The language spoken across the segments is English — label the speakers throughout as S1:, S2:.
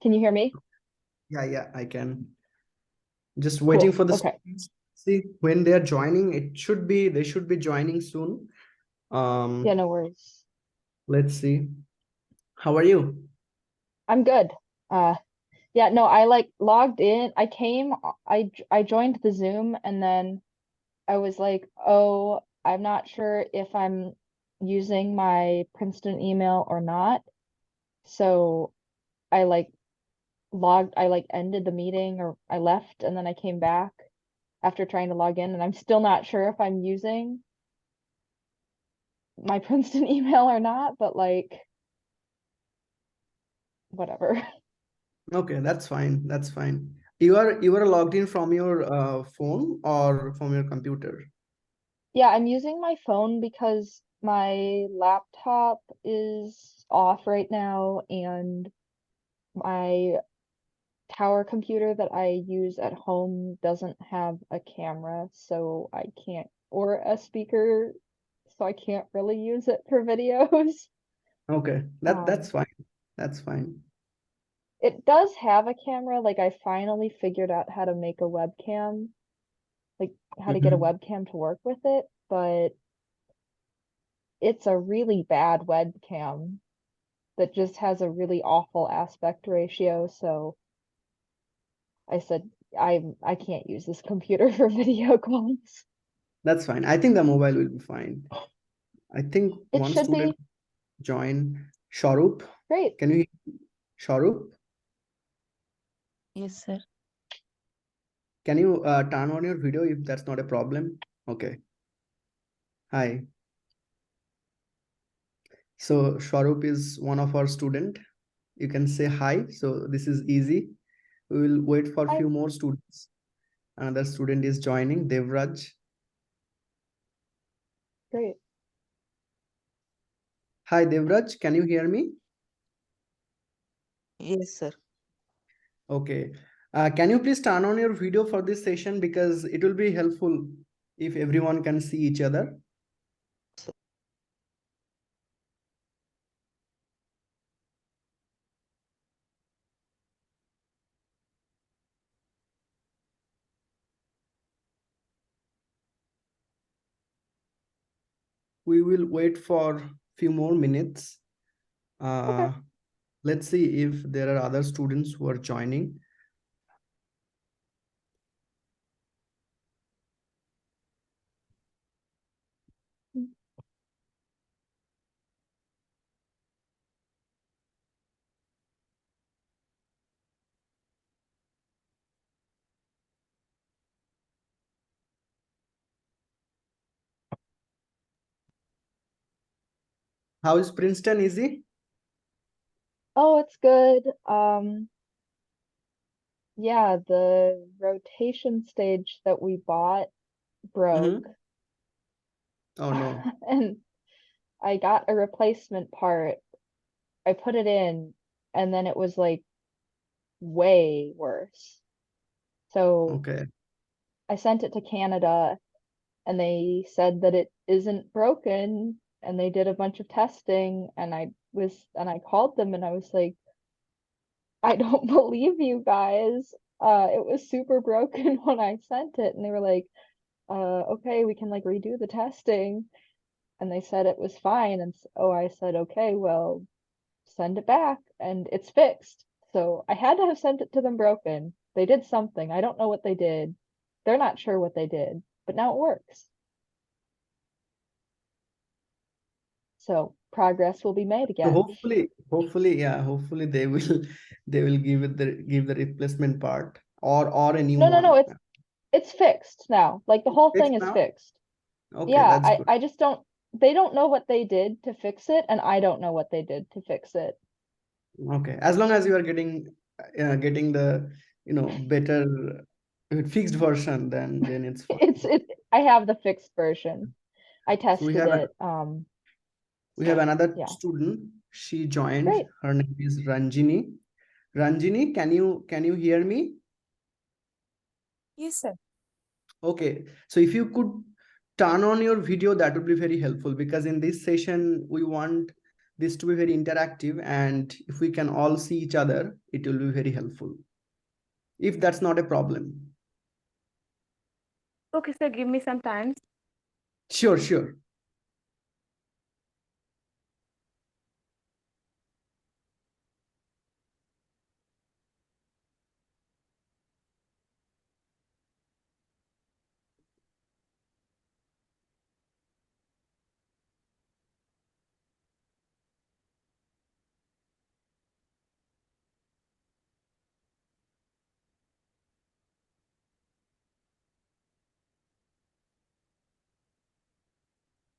S1: Can you hear me?
S2: Yeah, I can. Just waiting
S1: Cool.
S2: for the
S1: Okay.
S2: students. See when they are joining. They should be joining soon.
S1: Yeah,
S2: Um,
S1: no worries.
S2: let's see. How are you?
S1: I'm good. Uh, yeah, no, I like logged in. I joined the Zoom and then I was like, "Oh, I'm not sure if I'm using my Princeton email or not." So I like I like ended the meeting or I left and then I came back after trying to log in and I'm still not sure if I'm using my Princeton email or not, but like whatever.
S2: Okay, that's fine. That's fine. You are logged in from your phone or from your computer?
S1: Yeah, I'm using my phone because my laptop is off right now and my tower computer that I use at home doesn't have a camera, so I can't, or a speaker, so I can't really use it for videos.
S2: Okay, that's
S1: Um,
S2: fine. That's fine.
S1: it does have a camera, like I finally figured out how to make a webcam, like how to get a
S2: Mhm.
S1: webcam to work with it, but it's a really bad webcam that just has a really awful aspect ratio. So I said, I can't use this computer for video calls.
S2: That's fine. I think the mobile will be fine. I think
S1: It
S2: one
S1: should
S2: student
S1: be
S2: joined. Sharup,
S1: great.
S2: can you hear Sharup?
S3: Yes, sir.
S2: Can you turn on your video if that's not a problem? Okay. Hi. So Sharup is one of our student. You can say hi. So this is easy. We will wait for a
S1: Hi,
S2: few more students. Another student is joining, Devraj.
S1: great.
S2: Hi, Devraj. Can you hear me?
S3: Yes, sir.
S2: Okay. Can you please turn on your video for this session because it will be helpful if everyone can see each other. We will wait for few more minutes.
S1: Okay.
S2: Uh, let's see if there are other students who are joining. How is Princeton? Easy?
S1: Oh, it's good. Yeah, the rotation stage that we bought broke
S2: Mm-hmm. Oh no.
S1: and I got a replacement part. I put it in and then it was like way worse. So
S2: Okay.
S1: I sent it to Canada and they said that it isn't broken and they did a bunch of testing and I called them and I was like, I don't believe you guys. It was super broken when I sent it and they were like, okay, we can like redo the testing and they said it was fine and so I said, okay, well, send it back and it's fixed. So I had to have sent it to them broken. They did something. I don't know what they did. They're not sure what they did, but now it works. So progress will be made
S2: So
S1: again.
S2: hopefully, yeah, hopefully they will they will give the replacement part or a new
S1: No, no, no,
S2: one.
S1: it's fixed now. Like the whole thing
S2: Fixed
S1: is
S2: now?
S1: fixed.
S2: Okay,
S1: Yeah,
S2: that's good.
S1: I just don't they don't know what they did to fix it and I don't know what they did to fix it.
S2: Okay, as long as you are getting the better fixed version, then it's fine.
S1: It's I have the fixed version. I
S2: So
S1: tested it.
S2: we have another
S1: Yeah.
S2: student. She joined.
S1: Great.
S2: Her name is Ranjini. Ranjini, can you hear me?
S3: Yes, sir.
S2: Okay, so if you could turn on your video, that would be very helpful because in this session we want this to be very interactive, and if we can all see each other, it will be very helpful. If that's not a problem.
S3: Okay, sir, give me some time.
S2: Sure, sure.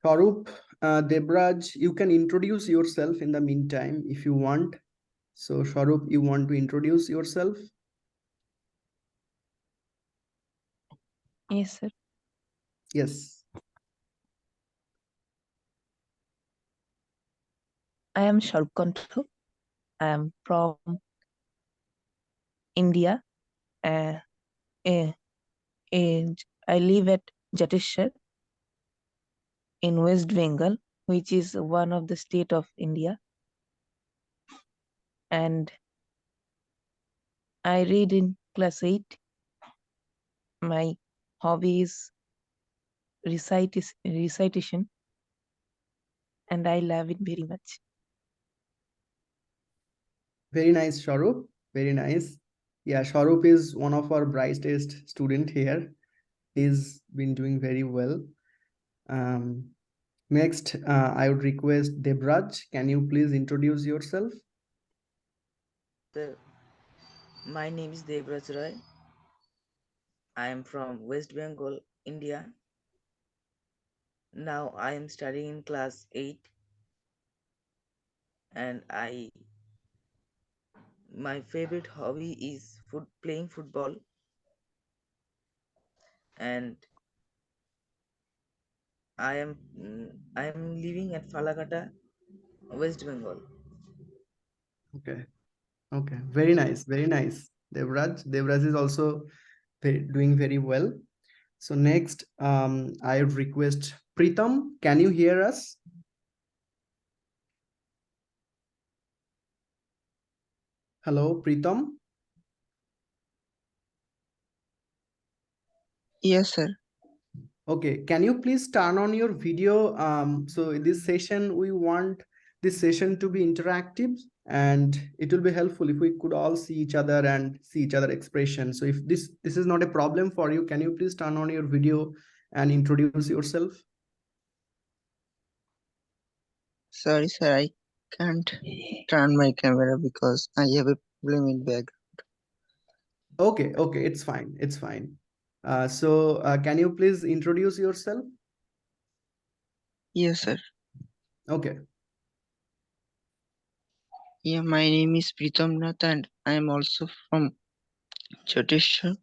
S2: Sarup, Debraj, you can introduce yourself in the meantime if you want. So, Sarup, you want to introduce yourself?
S3: Yes, sir.
S2: Yes.
S3: I am Shalkanthu. I am from India. Uh, eh, I live at Jatishar in West Bengal, which is one of the state of India. And I read in class 8. My hobby is recitation, and I love it very much.
S2: Very nice, Sarup. Very nice. Yeah, Sarup is one of our brightest student here. He's been doing very well. Um, Next, I would request Debraj. Can you please introduce yourself?
S4: Sir, my name is Devraj Roy. I am from West Bengal, India. Now I am studying in class 8 and my favorite hobby is playing football, and I am living at Falakata, West Bengal.
S2: Okay. Okay. Very nice. Very nice. Devraj. Devraj is also doing very well. So next, I would request Pritam. Can you hear us? Hello, Pritam.
S5: Yes, sir.
S2: Okay, can you please turn on your video? So in this session, we want this session to be interactive, and it will be helpful if we could all see each other and see each other expression. So if this is not a problem for you, can you please turn on your video and introduce yourself?
S5: Sorry, sir. I can't turn my camera because I have a problem in back.
S2: Okay, okay, it's fine. It's fine. Can you please introduce yourself?
S5: Yes, sir.
S2: Okay.
S5: Yeah, my name is Pritam Nath and I am also from Chhattisgarh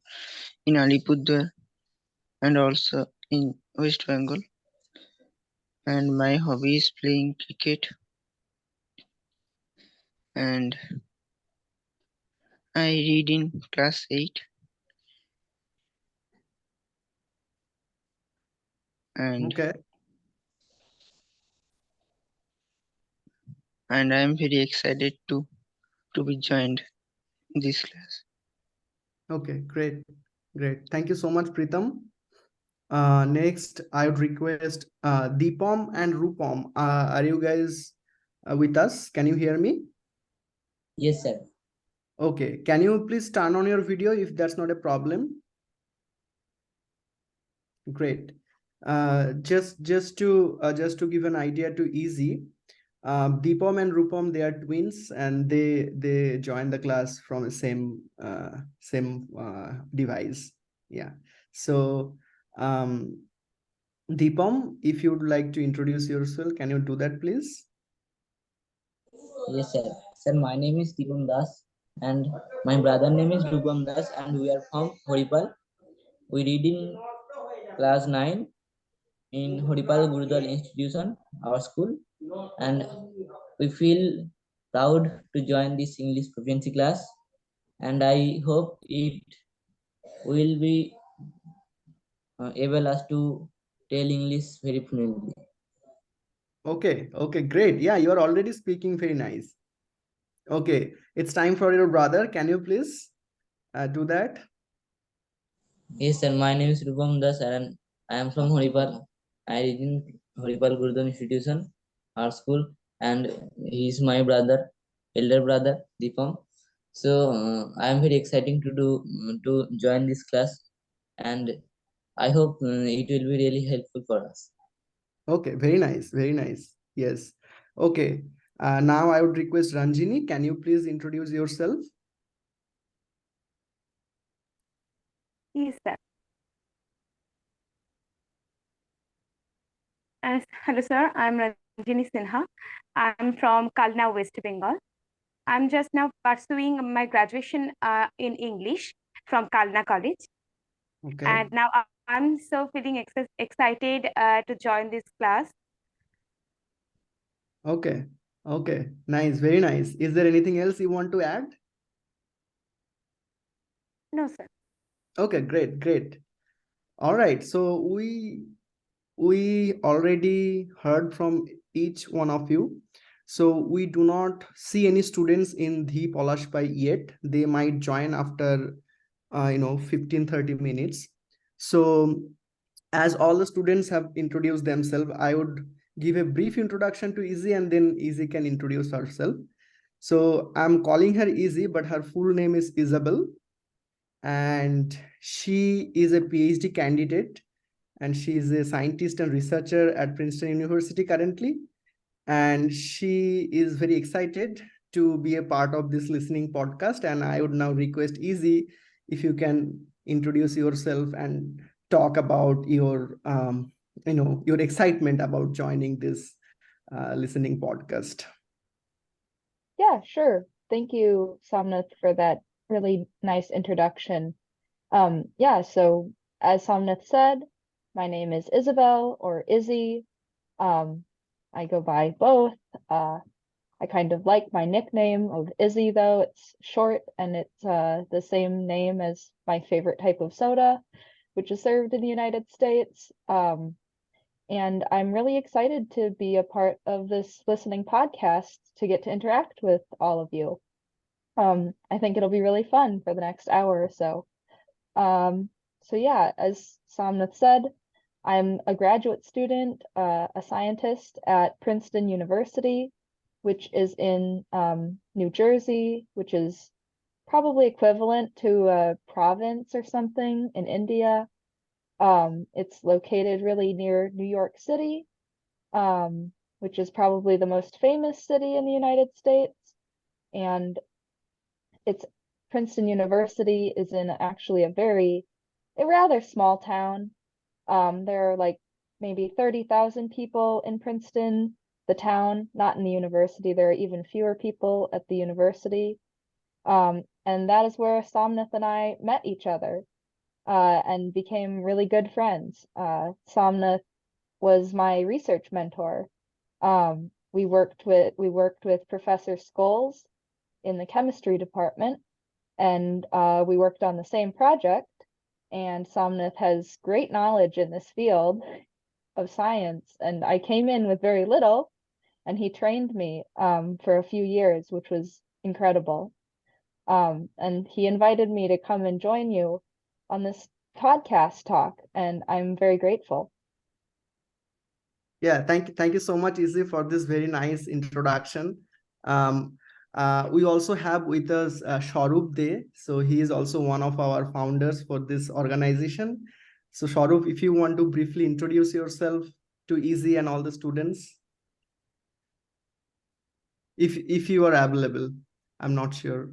S5: in Alipurduar and also in West Bengal. And my hobby is playing cricket. And I read in class 8. And
S2: Okay.
S5: I am very excited to be joined in this class.
S2: Okay, great. Great. Thank you so much, Pritam. Next, I would request Deepam and Rupam. Are you guys with us? Can you hear me?
S6: Yes, sir.
S2: Okay. Can you please turn on your video if that's not a problem? Great. Just to give an idea to Iszie, Deepam and Rupam, they are twins, and they joined the class from the same device. Yeah. So Deepam, if you would like to introduce yourself, can you do that, please?
S6: Yes, sir. Sir, my name is Deepam Das, and my brother name is Rupam Das, and we are from Horipal. We read in class 9 in Horipal Gurudwara Institution, our school, and we feel proud to join this English proficiency class, and I hope it will be able us to tell English very fluently.
S2: Okay, okay, great. Yeah, you are already speaking very nice. Okay, it's time for your brother. Can you please do that?
S6: Yes, sir. My name is Rupam Das, and I am from Horipal. I read in Horipal Gurudam Institution, Art School, and he is my brother, elder brother, Deepam. So I am very exciting to join this class, and I hope it will be really helpful for us.
S2: Okay, very nice, very nice. Yes. Okay. Now I would request Ranjini. Can you please introduce yourself?
S7: Yes, sir. Hello, sir. I'm Ranjini Sinha. I'm from Kalna, West Bengal. I'm just now pursuing my graduation in English from Kalna College.
S2: Okay.
S7: And now I'm so feeling excited to join this class.
S2: Okay. Okay. Nice. Very nice. Is there anything else you want to add?
S7: No, sir.
S2: Okay, great, great. All right. So we already heard from each one of you. So we do not see any students in the Polashpai yet. They might join after 15-30 minutes. So as all the students have introduced themselves, I would give a brief introduction to Iszie, and then Iszie can introduce herself. So I'm calling her Iszie, but her full name is Isabelle, and she is a PhD candidate, and she is a scientist and researcher at Princeton University currently. And she is very excited to be a part of this listening podcast. And I would now request Iszie, if you can introduce yourself and talk about your excitement about joining this listening podcast.
S1: Yeah, sure. Thank you, Somnath, for that really nice introduction. Yeah, so as Somnath said, my name is Isabelle or Iszie. I go by both. I kind of like my nickname of Iszie, though. It's short and it's the same name as my favorite type of soda, which is served in the United States. And I'm really excited to be a part of this listening podcast to get to interact with all of you. I think it'll be really fun for the next hour or so. So yeah, as Somnath said, I'm a graduate student, a scientist at Princeton University, which is in New Jersey, which is probably equivalent to a province or something in India. It's located really near New York City, which is probably the most famous city in the United States. And it's Princeton University is in actually a rather small town. There are like maybe 30,000 people in Princeton, the town, not in the university. There are even fewer people at the university. And that is where Somnath and I met each other and became really good friends. Somnath was my research mentor. We worked with Professor Scholes in the chemistry department, and we worked on the same project. And Somnath has great knowledge in this field of science, and I came in with very little, and he trained me for a few years, which was incredible. And he invited me to come and join you on this podcast talk, and I'm very grateful.
S2: Yeah, thank you so much, Iszie, for this very nice introduction. We also have with us Sharup Dhi. So he is also one of our founders for this organization. So Sharup, if you want to briefly introduce yourself to Iszie and all the students, if you are available. I'm not sure.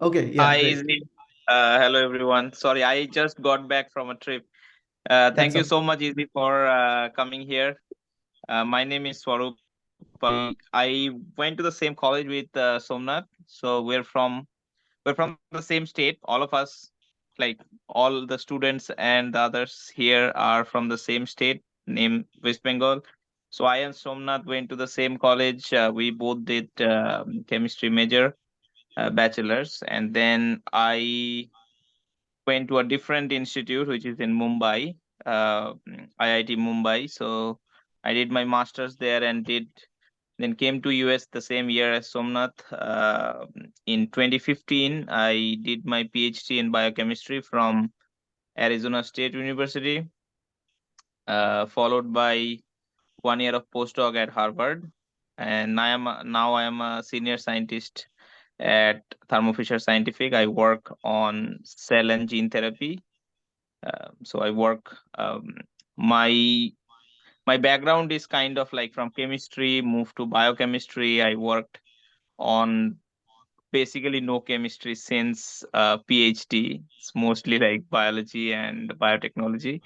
S2: Okay, yeah,
S8: Hi,
S2: great.
S8: Iszie. Hello, everyone. Sorry, I just got back from a trip. Thank
S2: That's
S8: you
S2: okay.
S8: so much, Izzy, for coming here. My name is Swarup. I went to the same college with Somnath. So we're from the same state. All of us, like all the students and the others here, are from the same state, named West Bengal. So I and Somnath went to the same college. We both did chemistry major, bachelor's, and then I went to a different institute which is in Mumbai, IIT Mumbai. So I did my master's there and then came to US the same year as Somnath. In 2015, I did my PhD in biochemistry from Arizona State University, followed by 1 year of postdoc at Harvard, and now I am a senior scientist at Thermo Fisher Scientific. I work on cell and gene therapy. So I work. My my background is kind of like from chemistry, moved to biochemistry. I worked on basically no chemistry since PhD. It's mostly like biology and biotechnology.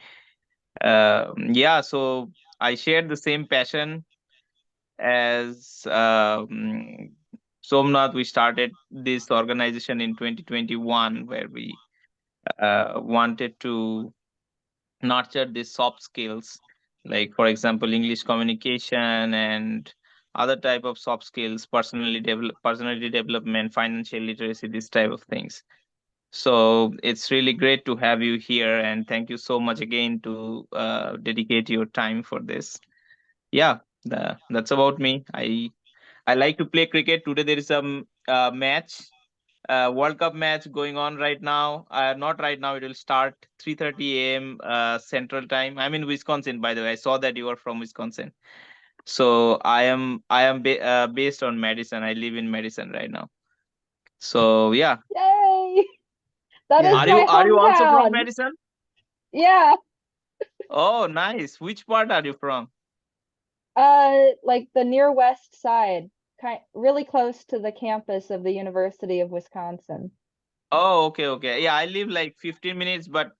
S8: Yeah, so I shared the same passion as Somnath. We started this organization in 2021 where we wanted to nurture these soft skills, like for example English communication and other type of soft skills, personality development, financial literacy, this type of things. So it's really great to have you here, and thank you so much again to dedicate your time for this. Yeah, that's about me. I like to play cricket. Today there is some match, World Cup match going on right now. Not right now. It will start 3:30 a.m. Central Time. I'm in Wisconsin, by the way. I saw that you are from Wisconsin. So I am based on Madison. I live in Madison right now. So yeah,
S1: Yay! That
S2: Yeah.
S1: is my
S8: are you also from
S1: hometown.
S8: Madison?
S1: Yeah.
S8: Oh, nice. Which part are you from?
S1: Like the near west side, really close to the campus of the University of Wisconsin.
S8: Oh, okay, okay. Yeah, I live like 15 minutes, but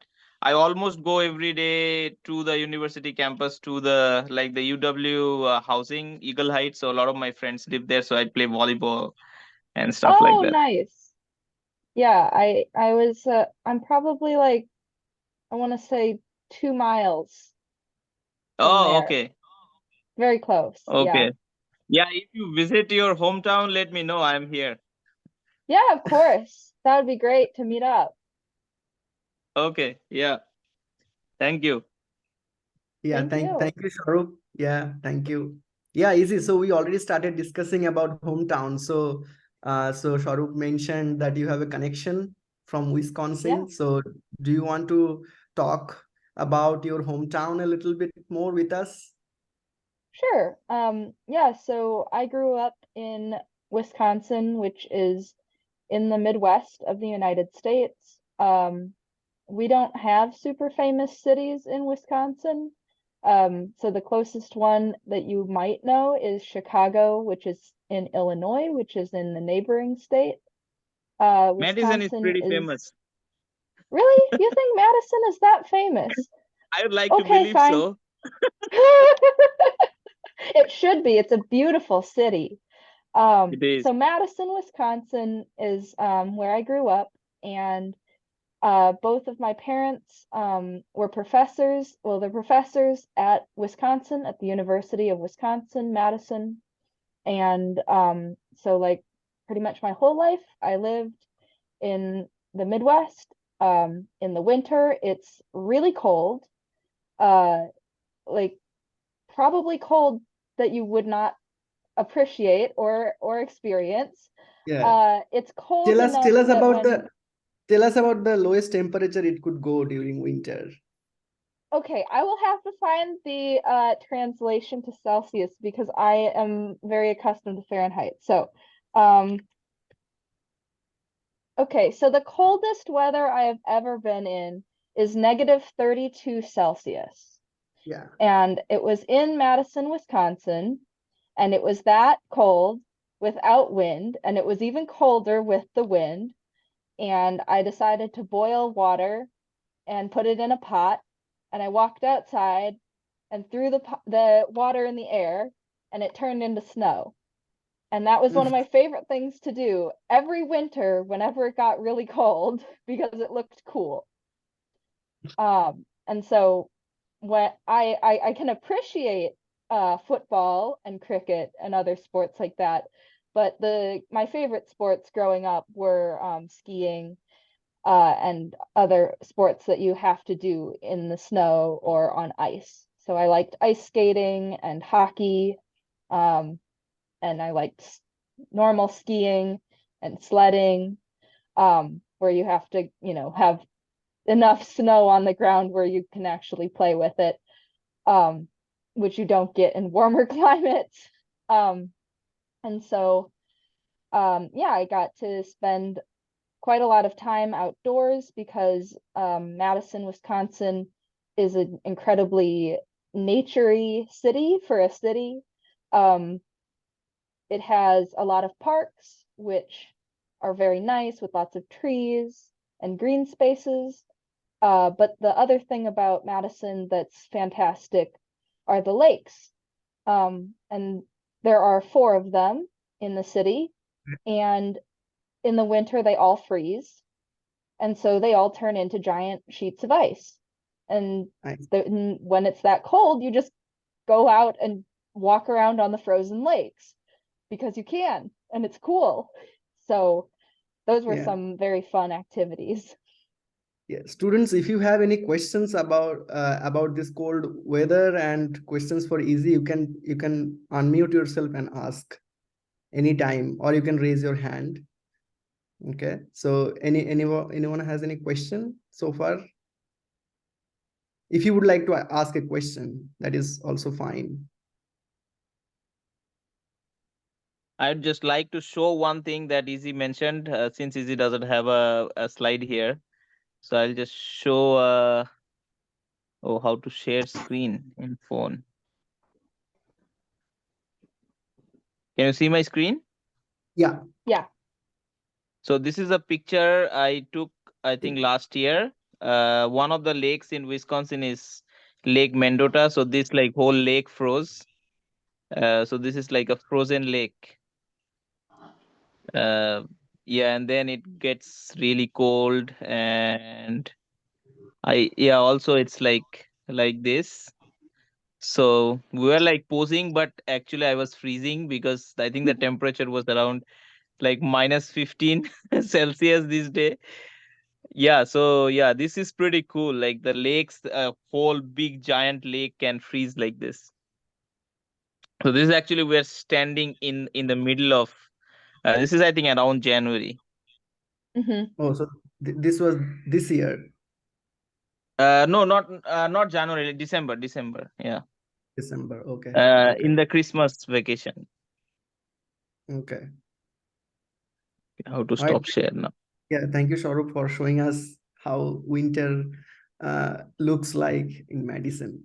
S8: I almost go every day to the university campus to the like the UW housing, Eagle Heights. So a lot of my friends live there, so I play volleyball and stuff like
S1: Oh,
S8: that.
S1: nice. Yeah, I'm probably like, I want to say 2 miles from
S8: Oh,
S1: there.
S8: okay.
S1: Very close. Yeah.
S8: Okay. Yeah, if you visit your hometown, let me know. I'm here.
S1: Yeah, of course. That would be great to meet up.
S8: Okay. Yeah. Thank you.
S2: Yeah,
S1: Thank you.
S2: thank you, Shahrukh. Yeah, thank you. Yeah, easy. So we already started discussing about hometown. So Shahrukh mentioned that you have a connection from Wisconsin.
S1: Yeah.
S2: So do you want to talk about your hometown a little bit more with us?
S1: Sure. Yeah, so I grew up in Wisconsin, which is in the Midwest of the United States. We don't have super famous cities in Wisconsin. So the closest one that you might know is Chicago, which is in Illinois, which is in the neighboring state.
S8: Madison is
S1: Wisconsin
S8: pretty
S1: is
S8: famous.
S1: really? You think Madison is that famous?
S8: I would like to
S1: Okay,
S8: believe
S1: fine.
S8: so.
S1: It should be. It's a beautiful city.
S8: It is.
S1: So Madison, Wisconsin is where I grew up, and both of my parents were professors. Well, they're professors at Wisconsin, at the University of Wisconsin, Madison. And so like pretty much my whole life, I lived in the Midwest. In the winter, it's really cold. Like probably cold that you would not appreciate or experience.
S2: Yeah.
S1: It's cold enough
S2: Tell us
S1: that
S2: about
S1: when
S2: the lowest temperature it could go during winter.
S1: okay, I will have to find the translation to Celsius because I am very accustomed to Fahrenheit. So, um, okay, so the coldest weather I have ever been in is negative 32 Celsius.
S2: Yeah.
S1: And it was in Madison, Wisconsin, and it was that cold without wind, and it was even colder with the wind. And I decided to boil water and put it in a pot, and I walked outside and threw the water in the air, and it turned into snow. And that was one of my favorite things to do every winter whenever it got really cold because it looked cool. And so what I can appreciate football and cricket and other sports like that, but my favorite sports growing up were skiing and other sports that you have to do in the snow or on ice. So I liked ice skating and hockey, and I liked normal skiing and sledding, where you have to, have enough snow on the ground where you can actually play with it, which you don't get in warmer climates. And so, yeah, I got to spend quite a lot of time outdoors because Madison, Wisconsin is an incredibly naturey city for a city. It has a lot of parks, which are very nice with lots of trees and green spaces. But the other thing about Madison that's fantastic are the lakes. And there are 4 of them in the city. And in the winter, they all freeze. And so they all turn into giant sheets of ice. And
S2: Nice.
S1: when it's that cold, you just go out and walk around on the frozen lakes because you can, and it's cool. So those were
S2: Yeah.
S1: some very fun activities.
S2: Yeah, students, if you have any questions about this cold weather and questions for Iszie, you can unmute yourself and ask anytime, or you can raise your hand. Okay, so anyone has any question so far? If you would like to ask a question, that is also fine.
S8: I'd just like to show one thing that Izzy mentioned, since Izzy doesn't have a slide here. So I'll just show how to share screen in phone. Can you see my screen?
S2: Yeah.
S1: Yeah.
S8: So this is a picture I took, I think, last year. One of the lakes in Wisconsin is Lake Mendota. So this like whole lake froze. So this is like a frozen lake. Yeah, and then it gets really cold, and also it's like this. So we were like posing, but actually I was freezing because I think the temperature was around like -15 Celsius this day. Yeah, so yeah, this is pretty cool. Like the lakes, a whole big giant lake can freeze like this. So this is actually we're standing in the middle of. This is I think around January.
S2: Oh, so this was this year.
S8: No, not January, like December. Yeah.
S2: December. Okay.
S8: In the Christmas vacation.
S2: Okay.
S8: How to
S2: All right.
S8: stop share now?
S2: Yeah, thank you, Shaurabh, for showing us how winter looks like in Madison.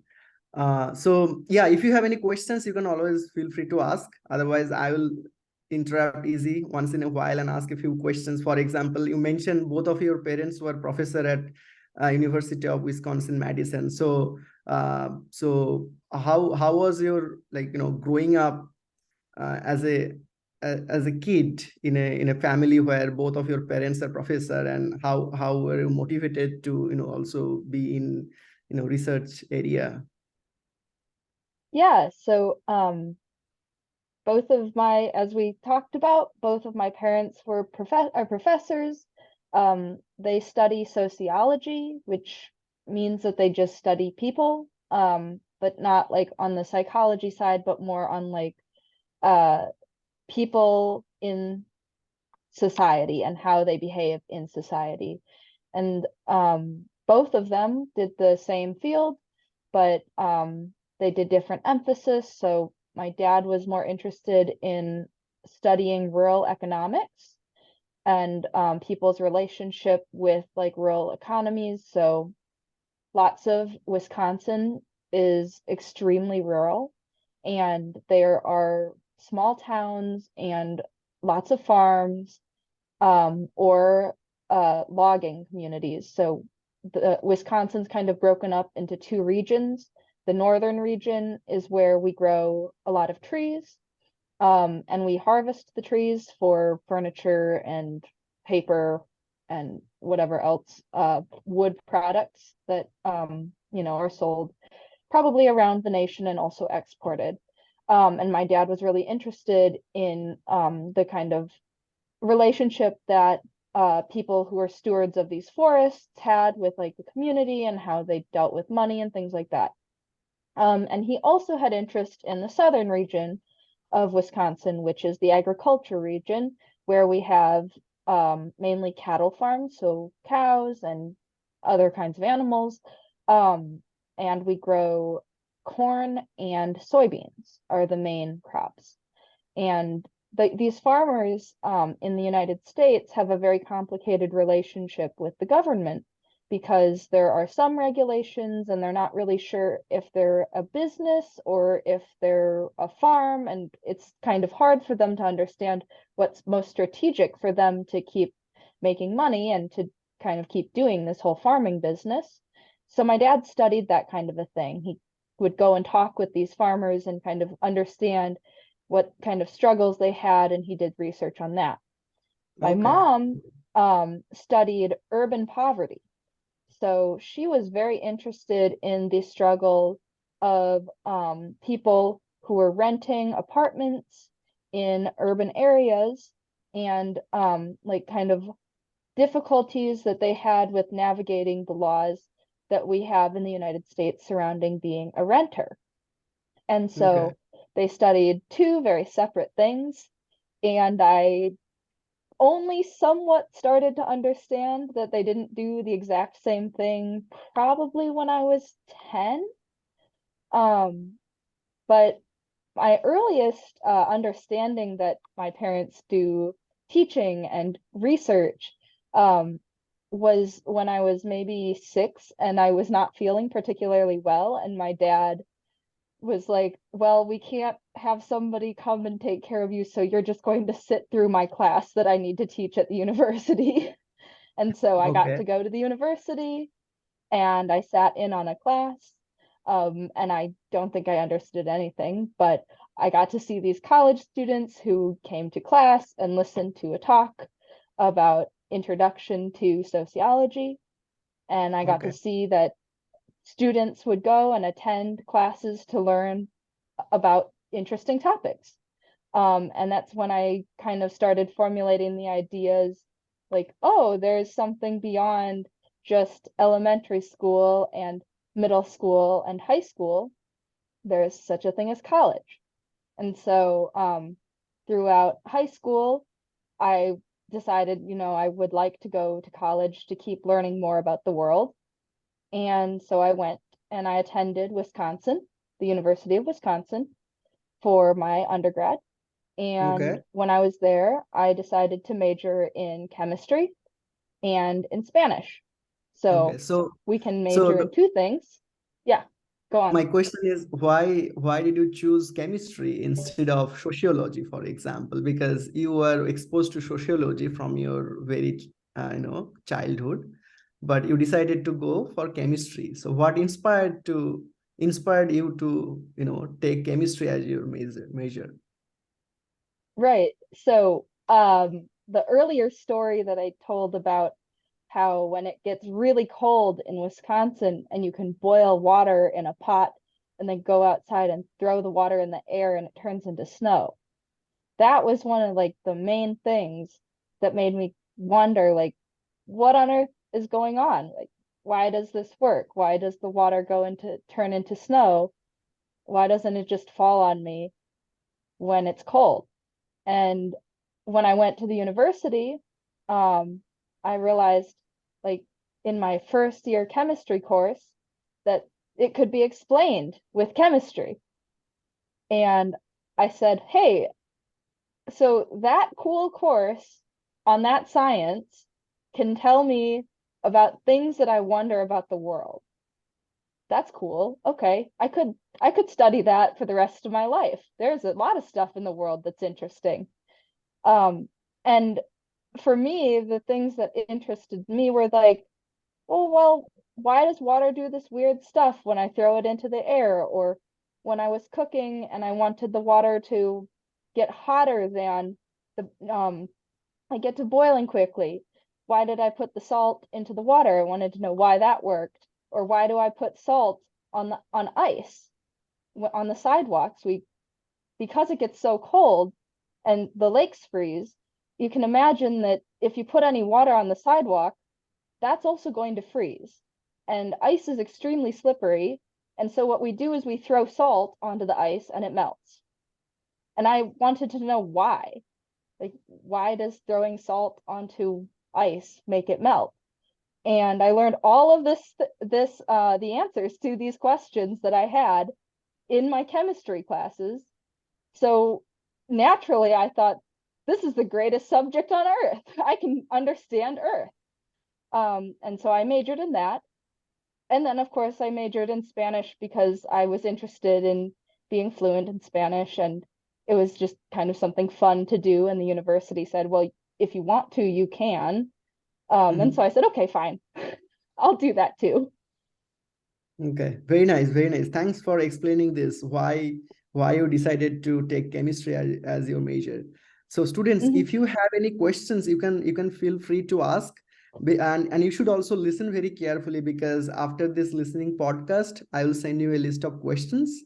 S2: So yeah, if you have any questions, you can always feel free to ask. Otherwise, I will interrupt Iszie once in a while and ask a few questions. For example, you mentioned both of your parents were professor at University of Wisconsin-Madison. So how was your growing up as a kid in a family where both of your parents are professor, and how were you motivated to also be in research area?
S1: Yeah, so as we talked about, both of my parents are professors. They study sociology, which means that they just study people, but not like on the psychology side, but more on like people in society and how they behave in society. And both of them did the same field, but they did different emphasis. So my dad was more interested in studying rural economics and people's relationship with like rural economies. So lots of Wisconsin is extremely rural, and there are small towns and lots of farms, or logging communities. So the Wisconsin's kind of broken up into 2 regions. The northern region is where we grow a lot of trees, and we harvest the trees for furniture and paper and whatever else wood products that are sold probably around the nation and also exported. And my dad was really interested in the kind of relationship that people who are stewards of these forests had with like the community and how they dealt with money and things like that. And he also had interest in the southern region of Wisconsin, which is the agriculture region, where we have mainly cattle farms, so cows and other kinds of animals. And we grow corn and soybeans are the main crops. And these farmers in the United States have a very complicated relationship with the government because there are some regulations and they're not really sure if they're a business or if they're a farm. And it's kind of hard for them to understand what's most strategic for them to keep making money and to kind of keep doing this whole farming business. So my dad studied that kind of a thing. He would go and talk with these farmers and kind of understand what kind of struggles they had, and he did research on that. My mom studied urban poverty. So she was very interested in the struggle of people who were renting apartments in urban areas and like kind of difficulties that they had with navigating the laws that we have in the United States surrounding being a renter. And so they studied two very separate things, and I only somewhat started to understand that they didn't do the exact same thing probably when I was 10. But my earliest understanding that my parents do teaching and research was when I was maybe 6 and I was not feeling particularly well, and my dad was like, well, we can't have somebody come and take care of you, so you're just going to sit through my class that I need to teach at the university. And so I got to go to the university and I sat in on a class. And I don't think I understood anything, but I got to see these college students who came to class and listened to a talk about introduction to sociology. And I got to see that students would go and attend classes to learn about interesting topics. And that's when I kind of started formulating the ideas like, oh, there's something beyond just elementary school and middle school and high school. There's such a thing as college. And so throughout high school, I decided, I would like to go to college to keep learning more about the world. And so I went and I attended Wisconsin, the University of Wisconsin, for my undergrad. And when I was there, I decided to major in chemistry and in Spanish. So we can major in two things. Yeah, go on.
S2: My question is, why did you choose chemistry instead of sociology, for example? Because you were exposed to sociology from your very childhood, but you decided to go for chemistry. So what inspired you to take chemistry as your major?
S1: Right. So the earlier story that I told about how when it gets really cold in Wisconsin and you can boil water in a pot and then go outside and throw the water in the air and it turns into snow. That was one of like the main things that made me wonder, like, what on earth is going on? Like, why does this work? Why does the water turn into snow? Why doesn't it just fall on me when it's cold? And when I went to the university, I realized, like, in my first year chemistry course, that it could be explained with chemistry. And I said, hey, so that cool course on that science can tell me about things that I wonder about the world. That's cool. Okay, I could study that for the rest of my life. There's a lot of stuff in the world that's interesting. And for me, the things that interested me were like, oh, well, why does water do this weird stuff when I throw it into the air? Or when I was cooking and I wanted the water to get hotter than I get to boiling quickly. Why did I put the salt into the water? I wanted to know why that worked. Or why do I put salt on ice on the sidewalks? Because it gets so cold and the lakes freeze, you can imagine that if you put any water on the sidewalk, that's also going to freeze. And ice is extremely slippery, And so what we do is we throw salt onto the ice and it melts. And I wanted to know why. Like, why does throwing salt onto ice make it melt? And I learned all of the answers to these questions that I had in my chemistry classes. So naturally, I thought, this is the greatest subject on earth. I can understand Earth. And so I majored in that. And then, of course, I majored in Spanish because I was interested in being fluent in Spanish. And it was just kind of something fun to do. And the university said, well, if you want to, you can. And so I said, okay, fine. I'll do that too.
S2: Okay, very nice, very nice. Thanks for explaining this, why you decided to take chemistry as your major. So students, if you have any questions, you can feel free to ask. And you should also listen very carefully, because after this listening podcast, I will send you a list of questions.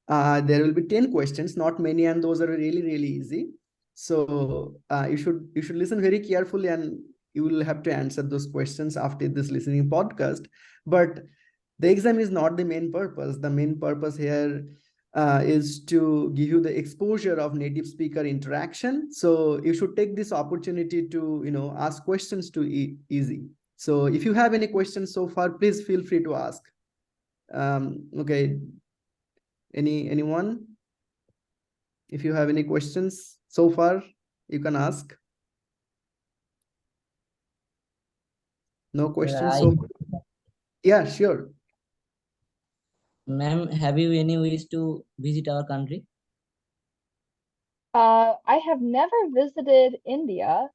S2: There will be 10 questions, not many, and those are really, really easy. So you should listen very carefully, and you will have to answer those questions after this listening podcast. But the exam is not the main purpose. The main purpose here is to give you the exposure of native speaker interaction. So you should take this opportunity to ask questions to Iszie. So if you have any questions so far, please feel free to ask. Okay, anyone? If you have any questions so far, you can ask. No questions so far? Yeah, sure.
S6: Ma'am, have you any wish to visit our country?
S1: I have never visited India,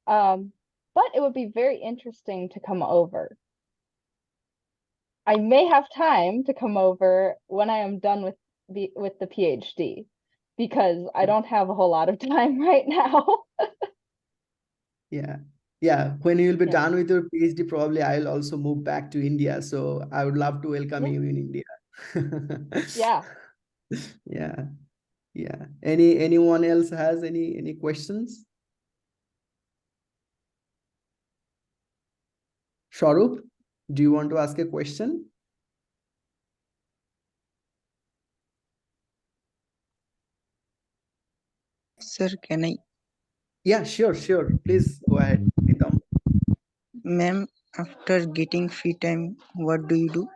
S1: but it would be very interesting to come over. I may have time to come over when I am done with the PhD, because I don't have a whole lot of time right now.
S2: Yeah. When you will be done with your PhD, probably I'll also move back to India. So I would love to welcome you in India.
S1: Yeah.
S2: Yeah. Anyone else has any questions? Sharup, do you want to ask a question?
S5: Sir, can I?
S2: Yeah, sure. Please go ahead, Pritam.
S5: Ma'am, after getting free time, what do you do?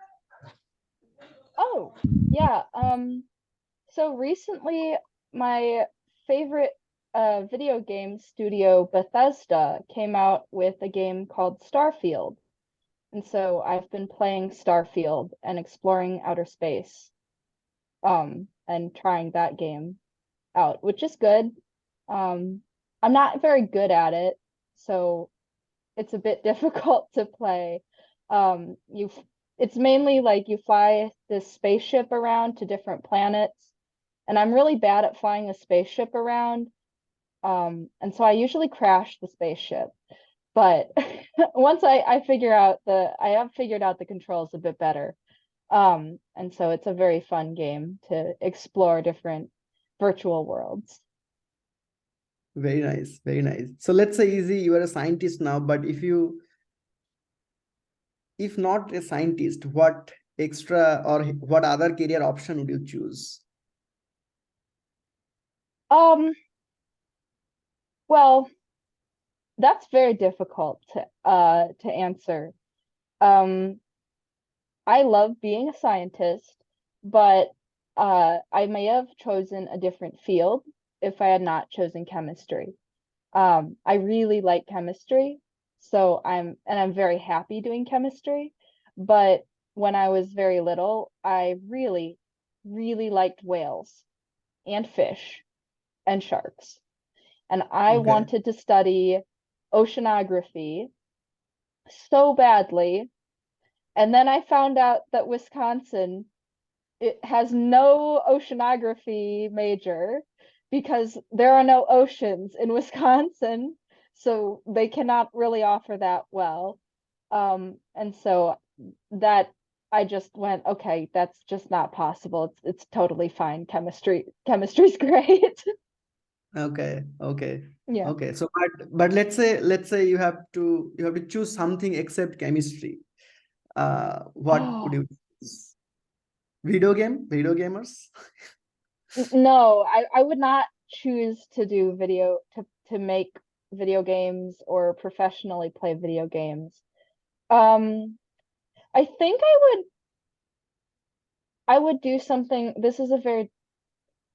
S1: Oh, yeah. So recently my favorite video game studio, Bethesda, came out with a game called Starfield. And so I've been playing Starfield and exploring outer space, and trying that game out, which is good. I'm not very good at it, so it's a bit difficult to play. It's mainly like you fly this spaceship around to different planets, and I'm really bad at flying a spaceship around. And so I usually crash the spaceship. But once I have figured out the controls a bit better. And so it's a very fun game to explore different virtual worlds.
S2: Very nice, very nice. So let's say, Iszie, you are a scientist now, but if not a scientist, what extra or what other career option would you choose?
S1: Well, that's very difficult to answer. I love being a scientist, but I may have chosen a different field if I had not chosen chemistry. I really like chemistry, so I'm very happy doing chemistry. But when I was very little, I really, really liked whales and fish and sharks. And I wanted to study oceanography so badly. And then I found out that Wisconsin, it has no oceanography major because there are no oceans in Wisconsin, so they cannot really offer that well. And so that I just went, okay, that's just not possible. It's totally fine. Chemistry's great.
S2: Okay.
S1: Yeah.
S2: Okay. So but let's say you have to choose something except chemistry. What would you choose? Video gamers?
S1: No, I would not choose to do to make video games or professionally play video games. I think I would do something. This is a very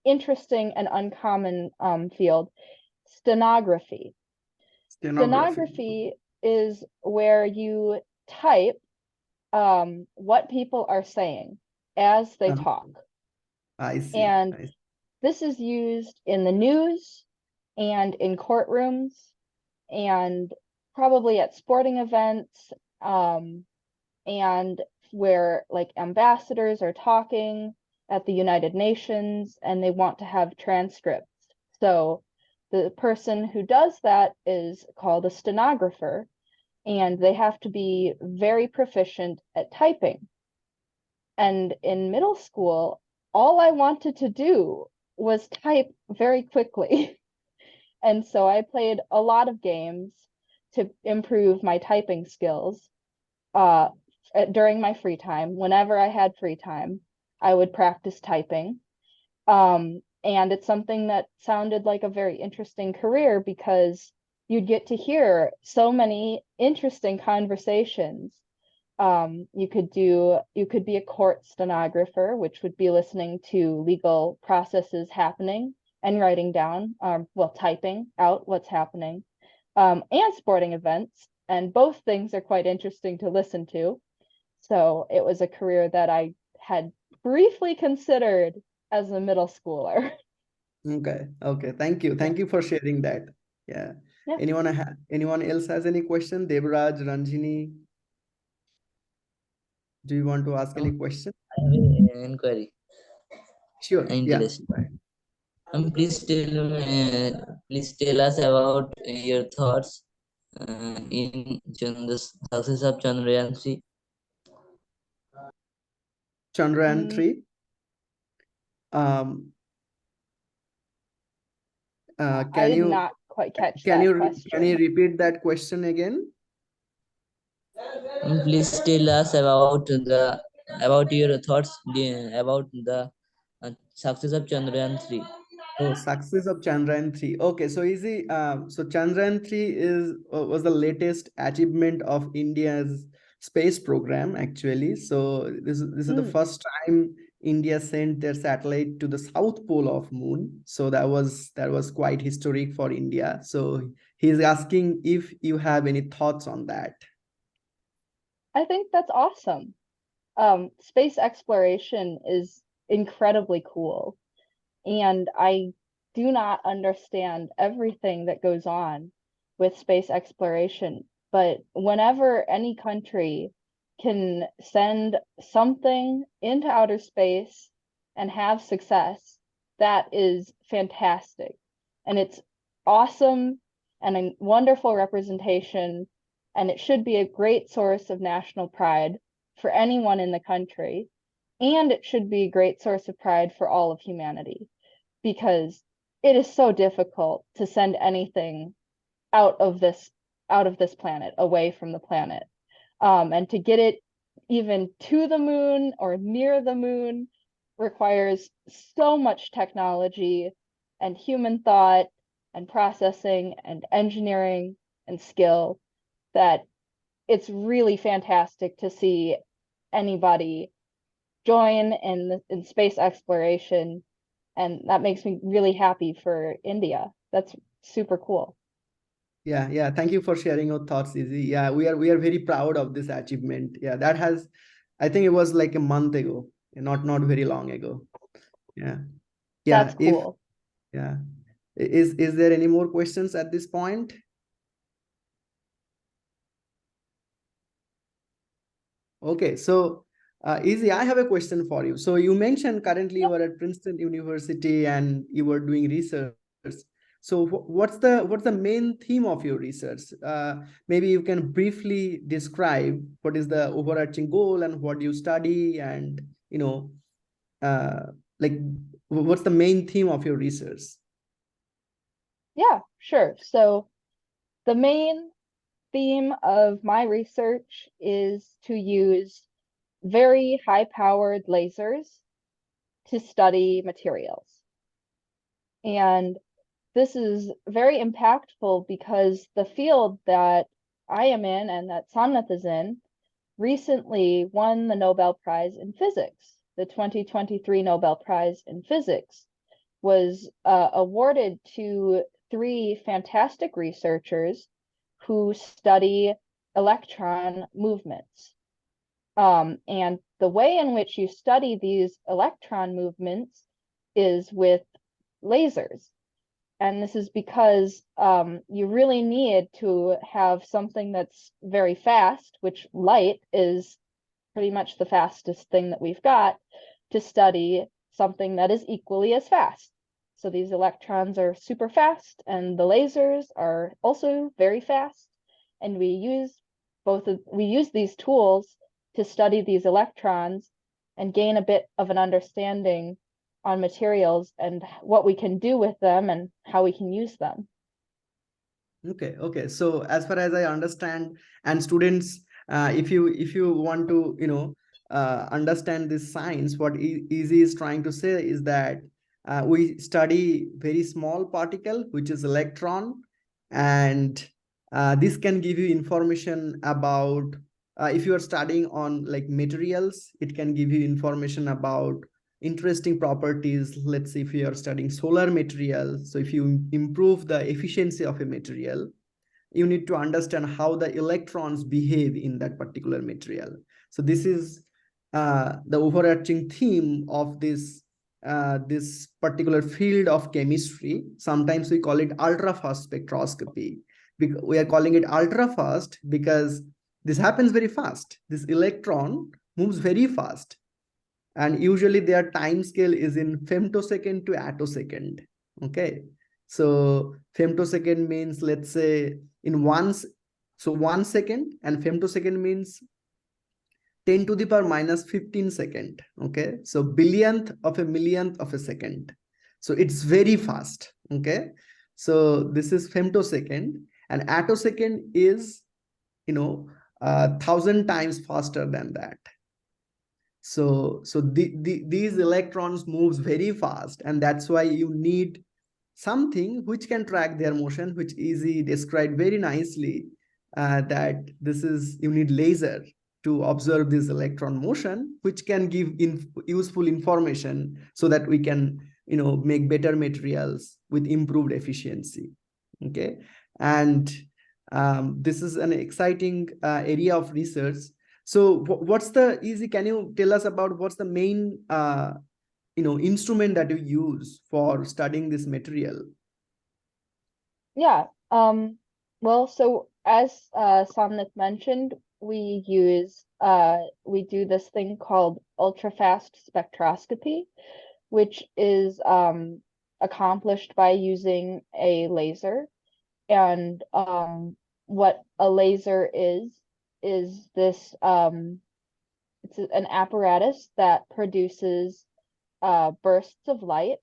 S1: interesting and uncommon field. Stenography.
S2: Stenography.
S1: Stenography is where you type what people are saying as they talk.
S2: I see.
S1: And
S2: I see.
S1: this is used in the news and in courtrooms and probably at sporting events, and where like ambassadors are talking at the United Nations and they want to have transcripts. So the person who does that is called a stenographer, and they have to be very proficient at typing. And in middle school, all I wanted to do was type very quickly. And so I played a lot of games to improve my typing skills. During my free time, whenever I had free time, I would practice typing. And it's something that sounded like a very interesting career because you'd get to hear so many interesting conversations. You could be a court stenographer, which would be listening to legal processes happening and writing down, typing out what's happening, and sporting events. And both things are quite interesting to listen to. So it was a career that I had briefly considered as a middle schooler.
S2: Okay. Thank you. Thank you for sharing that. Yeah.
S1: Yeah.
S2: Anyone else has any question? Devraj, Ranjini, do you want to ask any question?
S6: I have an inquiry.
S2: Sure. Yeah.
S6: Interest. Please tell us about your thoughts in the success of Chandrayaan 3.
S2: Chandrayaan 3.
S1: I
S2: Can
S1: did
S2: you
S1: not quite catch
S2: can
S1: that
S2: you
S1: question.
S2: can you repeat that question again?
S6: Please tell us about your thoughts about the success of Chandrayaan 3.
S2: Oh, success of Chandrayaan 3. Okay, so Iszie, so Chandrayaan 3 was the latest achievement of India's space program, actually. So this is the first time India sent their satellite to the south pole of moon. So that was quite historic for India. So he's asking if you have any thoughts on that.
S1: I think that's awesome. Space exploration is incredibly cool, and I do not understand everything that goes on with space exploration. But whenever any country can send something into outer space and have success, that is fantastic. And it's awesome and a wonderful representation, and it should be a great source of national pride for anyone in the country. And it should be a great source of pride for all of humanity, because it is so difficult to send anything out of this planet, away from the planet. And to get it even to the moon or near the moon requires so much technology and human thought and processing and engineering and skill that it's really fantastic to see anybody join in space exploration, and that makes me really happy for India. That's super cool.
S2: Yeah. Thank you for sharing your thoughts, Izzy. Yeah, we are very proud of this achievement. Yeah, I think it was like a month ago, not very long ago. Yeah.
S1: That's cool.
S2: Is there any more questions at this point? Okay, so Izzy, I have a question for you. So you mentioned currently you are at Princeton University and you were doing research. So what's the main theme of your research? Maybe you can briefly describe what is the overarching goal and what you study, and like what's the main theme of your research?
S1: Yeah, sure. So the main theme of my research is to use very high-powered lasers to study materials. And this is very impactful because the field that I am in and that Somnath is in recently won the Nobel Prize in Physics. The 2023 Nobel Prize in Physics was awarded to 3 fantastic researchers who study electron movements. And the way in which you study these electron movements is with lasers. And this is because you really need to have something that's very fast, which light is pretty much the fastest thing that we've got, to study something that is equally as fast. So these electrons are super fast, and the lasers are also very fast. And we use these tools to study these electrons and gain a bit of an understanding on materials and what we can do with them and how we can use them.
S2: Okay. So as far as I understand, and students, if you want to understand this science, what Iszie is trying to say is that we study very small particle, which is electron, and this can give you information about if you are studying on like materials, it can give you information about interesting properties. Let's say if you are studying solar materials, so if you improve the efficiency of a material, you need to understand how the electrons behave in that particular material. So this is the overarching theme of this particular field of chemistry. Sometimes we call it ultra fast spectroscopy. We are calling it ultra fast because this happens very fast. This electron moves very fast, and usually their time scale is in femtosecond to attosecond. Okay, so femtosecond means, let's say, in 1 second, and femtosecond means 10 to the power minus 15 second. Okay, so billionth of a millionth of a second. So it's very fast. Okay, so this is femtosecond, and attosecond is 1,000 times faster than that. So these electrons moves very fast, and that's why you need something which can track their motion, which Iszie described very nicely, that you need laser to observe this electron motion, which can give useful information so that we can make better materials with improved efficiency. Okay, and this is an exciting area of research. So Iszie, can you tell us about what's the main instrument that you use for studying this material?
S1: Yeah. Well, so as Somnath mentioned, we do this thing called ultrafast spectroscopy, which is accomplished by using a laser. And what a laser is this it's an apparatus that produces bursts of light,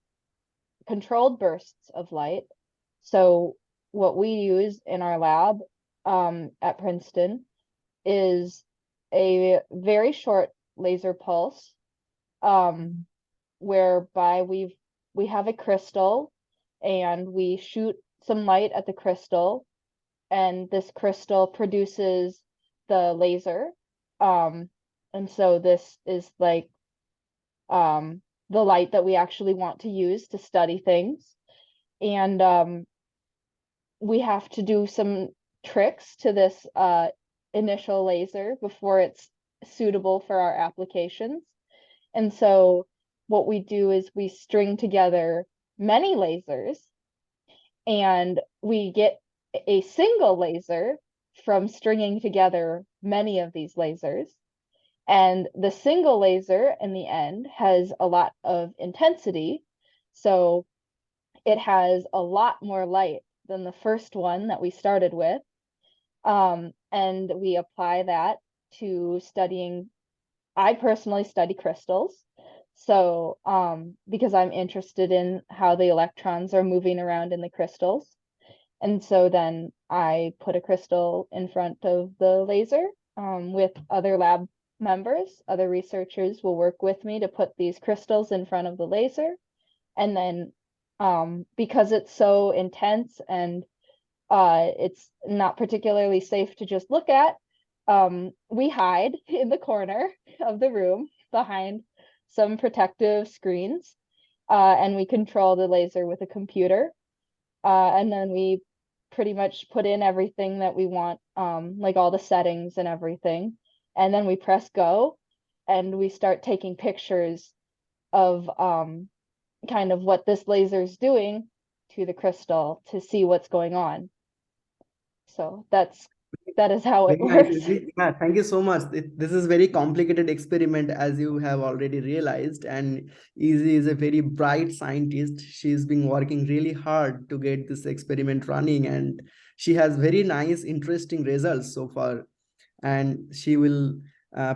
S1: controlled bursts of light. So what we use in our lab at Princeton is a very short laser pulse, whereby we have a crystal and we shoot some light at the crystal, and this crystal produces the laser. And so this is like the light that we actually want to use to study things. And we have to do some tricks to this initial laser before it's suitable for our applications. And so what we do is we string together many lasers, and we get a single laser from stringing together many of these lasers. And the single laser in the end has a lot of intensity. So it has a lot more light than the first one that we started with. And we apply that to studying. I personally study crystals. So because I'm interested in how the electrons are moving around in the crystals. And so then I put a crystal in front of the laser with other lab members, other researchers will work with me to put these crystals in front of the laser. And then because it's so intense and it's not particularly safe to just look at, we hide in the corner of the room behind some protective screens, and we control the laser with a computer. And then we pretty much put in everything that we want, like all the settings and everything. And then we press go and we start taking pictures of kind of what this laser is doing to the crystal to see what's going on. So that is how it
S2: Very nice,
S1: works.
S2: Izzie. Yeah, thank you so much. This is very complicated experiment, as you have already realized. And Izzie is a very bright scientist. She's been working really hard to get this experiment running, and she has very nice, interesting results so far. And she will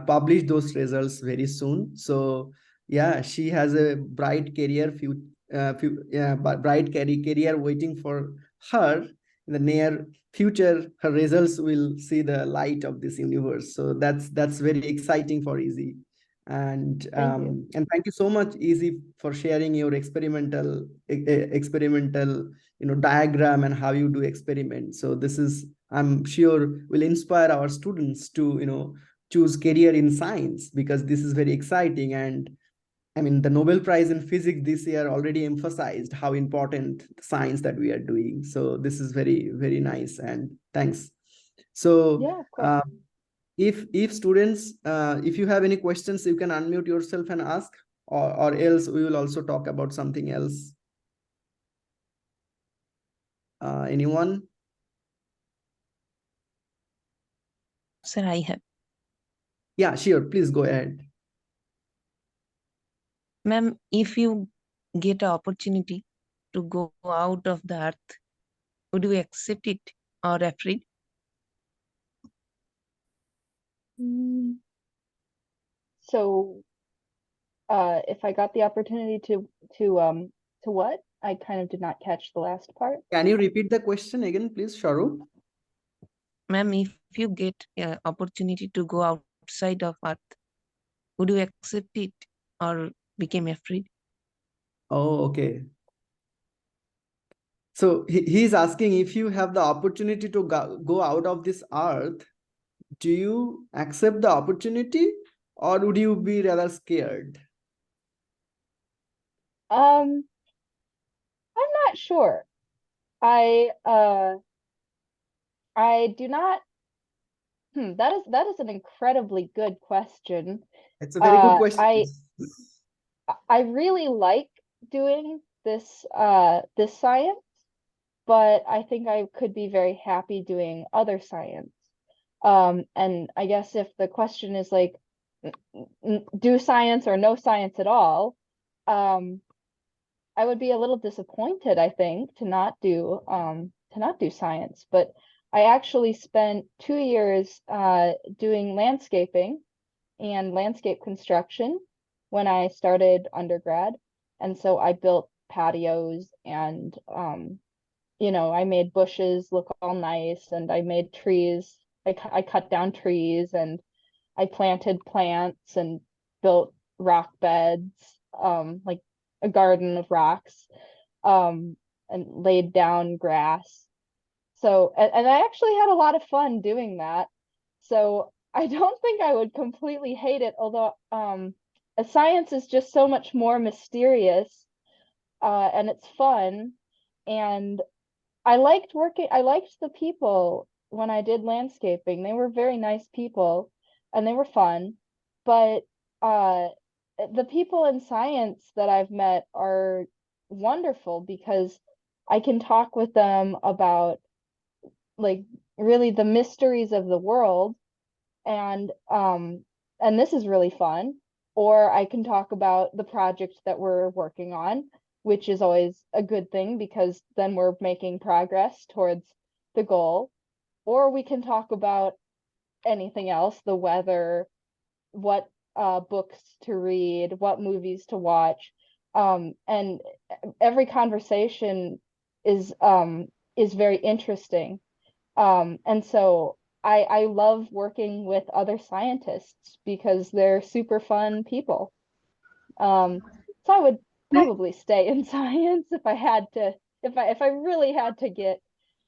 S2: publish those results very soon. So yeah, she has a bright career, bright career waiting for her in the near future. Her results will see the light of this universe. So that's very exciting for Izzie. And and thank you so much, Izzie, for sharing your experimental diagram and how you do experiments. So this is, I'm sure, will inspire our students to choose career in science, because this is very exciting. And I mean, the Nobel Prize in Physics this year already emphasized how important the science that we are doing. So this is very, very nice, and thanks. So
S1: Yeah, of course.
S2: if students, if you have any questions, you can unmute yourself and ask, or else we will also talk about something else. Anyone?
S3: Sir, I have.
S2: Yeah, sure. Please go ahead.
S3: Ma'am, if you get an opportunity to go out of the earth, would you accept it or afraid?
S1: So if I got the opportunity to what? I kind of did not catch the last part.
S2: Can you repeat the question again, please, Sharu?
S3: Ma'am, if you get an opportunity to go outside of earth, would you accept it or become afraid?
S2: Oh, okay. So he's asking, if you have the opportunity to go out of this earth, do you accept the opportunity, or would you be rather scared?
S1: I'm not sure. I do not. That is an incredibly good question.
S2: It's a very good question.
S1: I really like doing this this science, but I think I could be very happy doing other science. And I guess if the question is like, do science or no science at all, I would be a little disappointed, I think, to not do science. But I actually spent 2 years doing landscaping and landscape construction when I started undergrad. And so I built patios and I made bushes look all nice, and I made trees. I cut down trees, and I planted plants and built rock beds, like a garden of rocks, and laid down grass. So, and I actually had a lot of fun doing that. So I don't think I would completely hate it, although science is just so much more mysterious, and it's fun. And I liked the people when I did landscaping. They were very nice people and they were fun. But the people in science that I've met are wonderful because I can talk with them about like really the mysteries of the world, and this is really fun. Or I can talk about the project that we're working on, which is always a good thing because then we're making progress towards the goal. Or we can talk about anything else, the weather, what books to read, what movies to watch. And every conversation is very interesting. And so I love working with other scientists because they're super fun people. So I would probably stay in science if I had to, if I really had to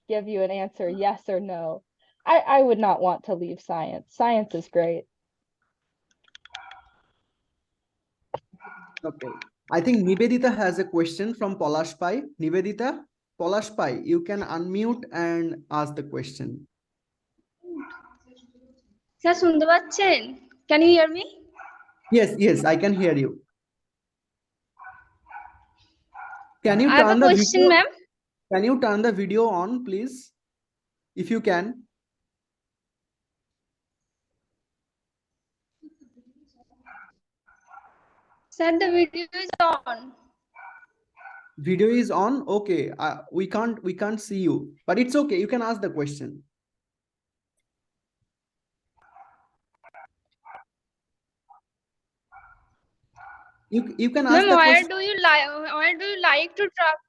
S1: give you an answer, yes or no. I would not want to leave science. Science is great.
S2: Okay. I think Nivedita has a question from Polash Pai. Nivedita, Polash Pai, you can unmute and ask the question.
S9: Sir শুনতে পাচ্ছেন? Can you hear me?
S2: Yes, I can hear you. Can you
S9: I have
S2: turn
S9: a
S2: the
S9: question,
S2: video?
S9: ma'am.
S2: Can you turn the video on, please? If you can.
S9: Sir, the video is on.
S2: Video is on. Okay. We can't see you, but it's okay. You can ask the question. You can ask
S9: Ma'am,
S2: the
S9: where
S2: question.
S9: do you like to travel?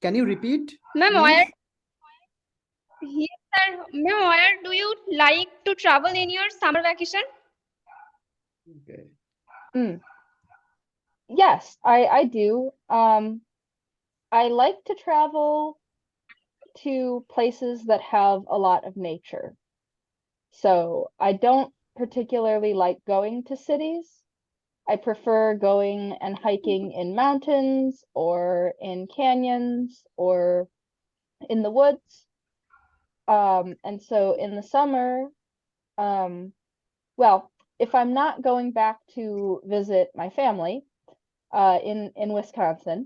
S2: Can you repeat?
S9: Ma'am,
S2: please?
S9: where? Yes, sir. Ma'am, where do you like to travel in your summer vacation?
S2: Okay.
S1: Yes, I do. I like to travel to places that have a lot of nature. So I don't particularly like going to cities. I prefer going and hiking in mountains or in canyons or in the woods. And so in the summer, well, if I'm not going back to visit my family in Wisconsin,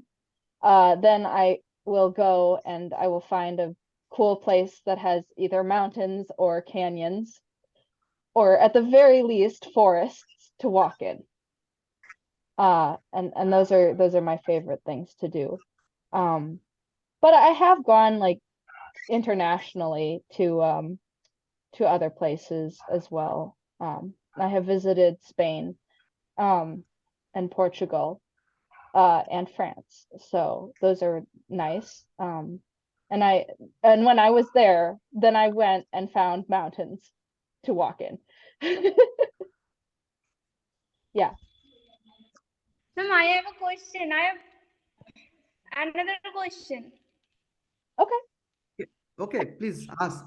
S1: then I will go and I will find a cool place that has either mountains or canyons, or at the very least forests to walk in. And those are my favorite things to do. But I have gone like internationally to other places as well. I have visited Spain, and Portugal, and France. So those are nice. And when I was there, then I went and found mountains to walk in. Yeah.
S9: Ma'am, I have a question. I have another question.
S1: Okay.
S2: Okay, please ask.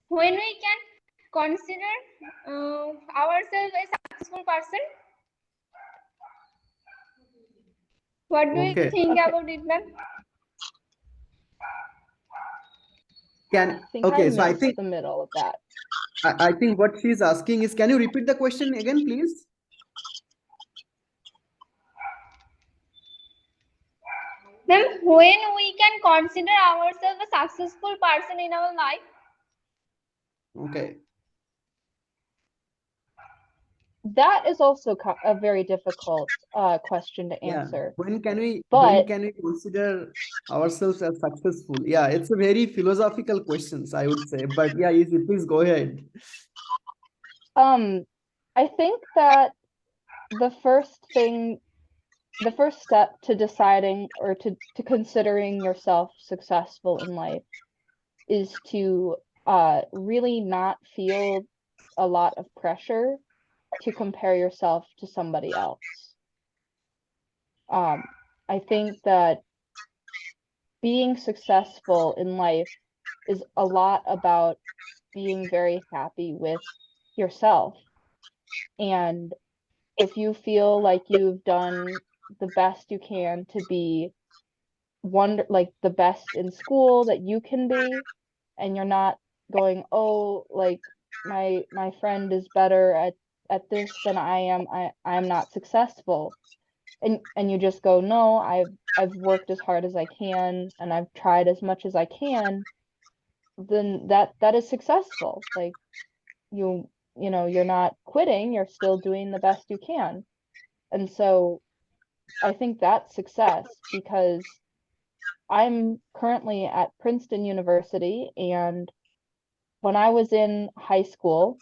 S9: When we can consider ourselves a successful person? What do you
S2: Okay.
S9: think
S1: Okay.
S9: about it, ma'am?
S1: I think I
S2: Okay, so I
S1: missed
S2: think
S1: the middle of that.
S2: I think what she's asking is, can you repeat the question again, please?
S9: Ma'am, when we can consider ourselves a successful person in our life?
S2: Okay.
S1: That is also a very difficult question to
S2: Yeah.
S1: answer.
S2: When can we
S1: But
S2: consider ourselves as successful? Yeah, it's a very philosophical questions, I would say. But yeah, Iszie, please go ahead.
S1: I think that the first step to deciding or to considering yourself successful in life is to really not feel a lot of pressure to compare yourself to somebody else. I think that being successful in life is a lot about being very happy with yourself. And if you feel like you've done the best you can to be like the best in school that you can be, and you're not going, oh, like my friend is better at this than I am, I'm not successful. And you just go, no, I've worked as hard as I can and I've tried as much as I can, then that is successful. Like you know, you're not quitting, you're still doing the best you can. And so I think that's success, because I'm currently at Princeton University, and when I was in high school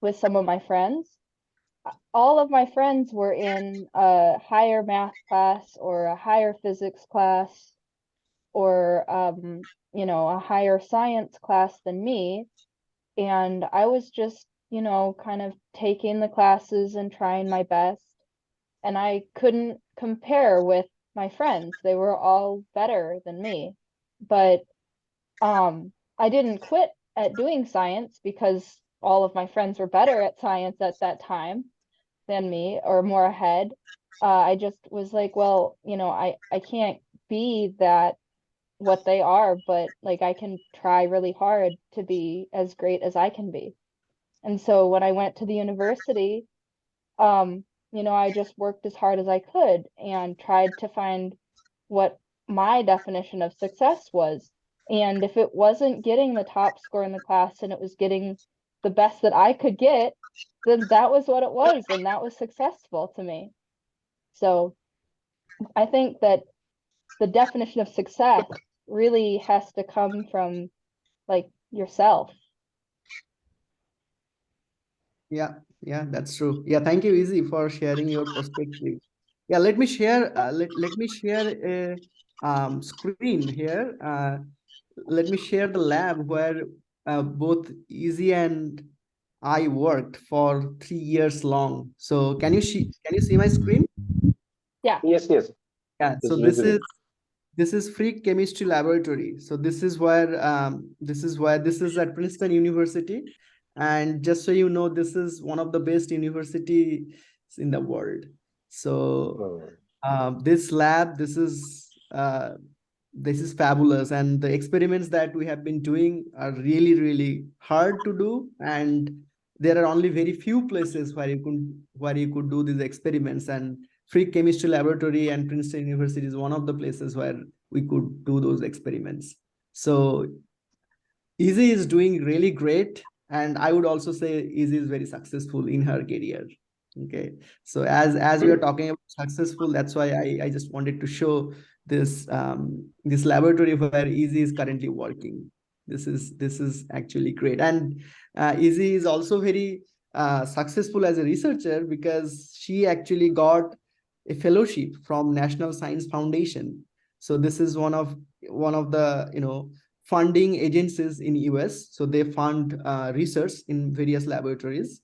S1: with some of my friends, all of my friends were in a higher math class or a higher physics class or you know, a higher science class than me. And I was just, you know, kind of taking the classes and trying my best. And I couldn't compare with my friends. They were all better than me. But I didn't quit at doing science because all of my friends were better at science at that time than me or more ahead. I just was like, well, you know, I can't be that what they are, but like I can try really hard to be as great as I can be. And so when I went to the university, you know, I just worked as hard as I could and tried to find what my definition of success was. And if it wasn't getting the top score in the class and it was getting the best that I could get, then that was what it was, and that was successful to me. So I think that the definition of success really has to come from like yourself.
S2: Yeah, yeah, that's true. Yeah, thank you, Izzy, for sharing your perspective. Yeah, let me share. Let me share a screen here. Let me share the lab where both Izzy and I worked for 3 years long. So can you see my screen?
S1: Yeah.
S10: Yes, yes.
S2: Yeah. So
S10: It's visible.
S2: this is free chemistry laboratory. So this is where this is at Princeton University. And just so you know, this is one of the best universities in the world. So this lab, this is fabulous, and the experiments that we have been doing are really, really hard to do, and there are only very few places where you could do these experiments, and free chemistry laboratory and Princeton University is one of the places where we could do those experiments. So Izzy is doing really great, and I would also say Izzy is very successful in her career. Okay, so as we are talking about successful, that's why I just wanted to show this laboratory where Izzy is currently working. This is actually great, and Izzy is also very successful as a researcher because she actually got a fellowship from National Science Foundation. So this is one of the, you know, funding agencies in US. So they fund research in various laboratories,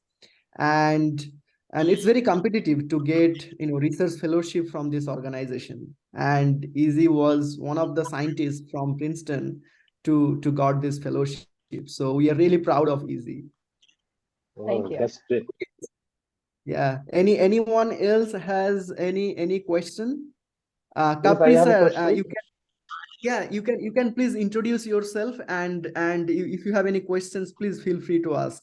S2: and it's very competitive to get, you know, research fellowship from this organization. And Izzy was one of the scientists from Princeton to got this fellowship. So we are really proud of Izzy.
S1: Thank you.
S10: That's great.
S2: Yeah. Anyone else has any question?
S10: Yes, I
S2: Kapri
S10: have a
S2: sir,
S10: question.
S2: you can. Yeah, you can please introduce yourself, and if you have any questions, please feel free to ask.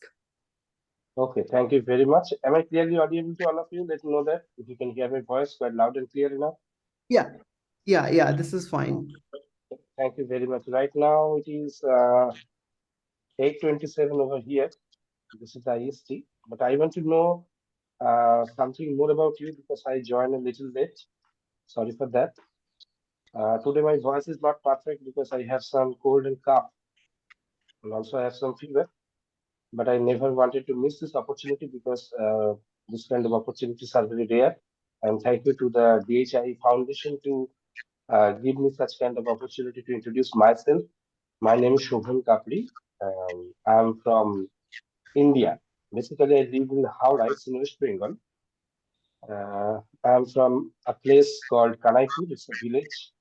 S10: Okay, thank you very much. Am I clearly audible to all of you? Let me know that if you can hear my voice quite loud and clear enough.
S2: Yeah, yeah, this is fine.
S10: Thank you very much. Right now it is 8:27 over here. This is IST, but I want to know something more about you because I joined a little late. Sorry for that. Today my voice is not perfect because I have some cold and cough, and also I have some fever. But I never wanted to miss this opportunity because this kind of opportunities are very rare. And thank you to the DHI Foundation to give me such kind of opportunity to introduce myself. My name is Shobhan Kapri. I'm from India. Basically, I live in Howrah, it's in West Bengal. I'm from a place called Kanaipur. It's a village.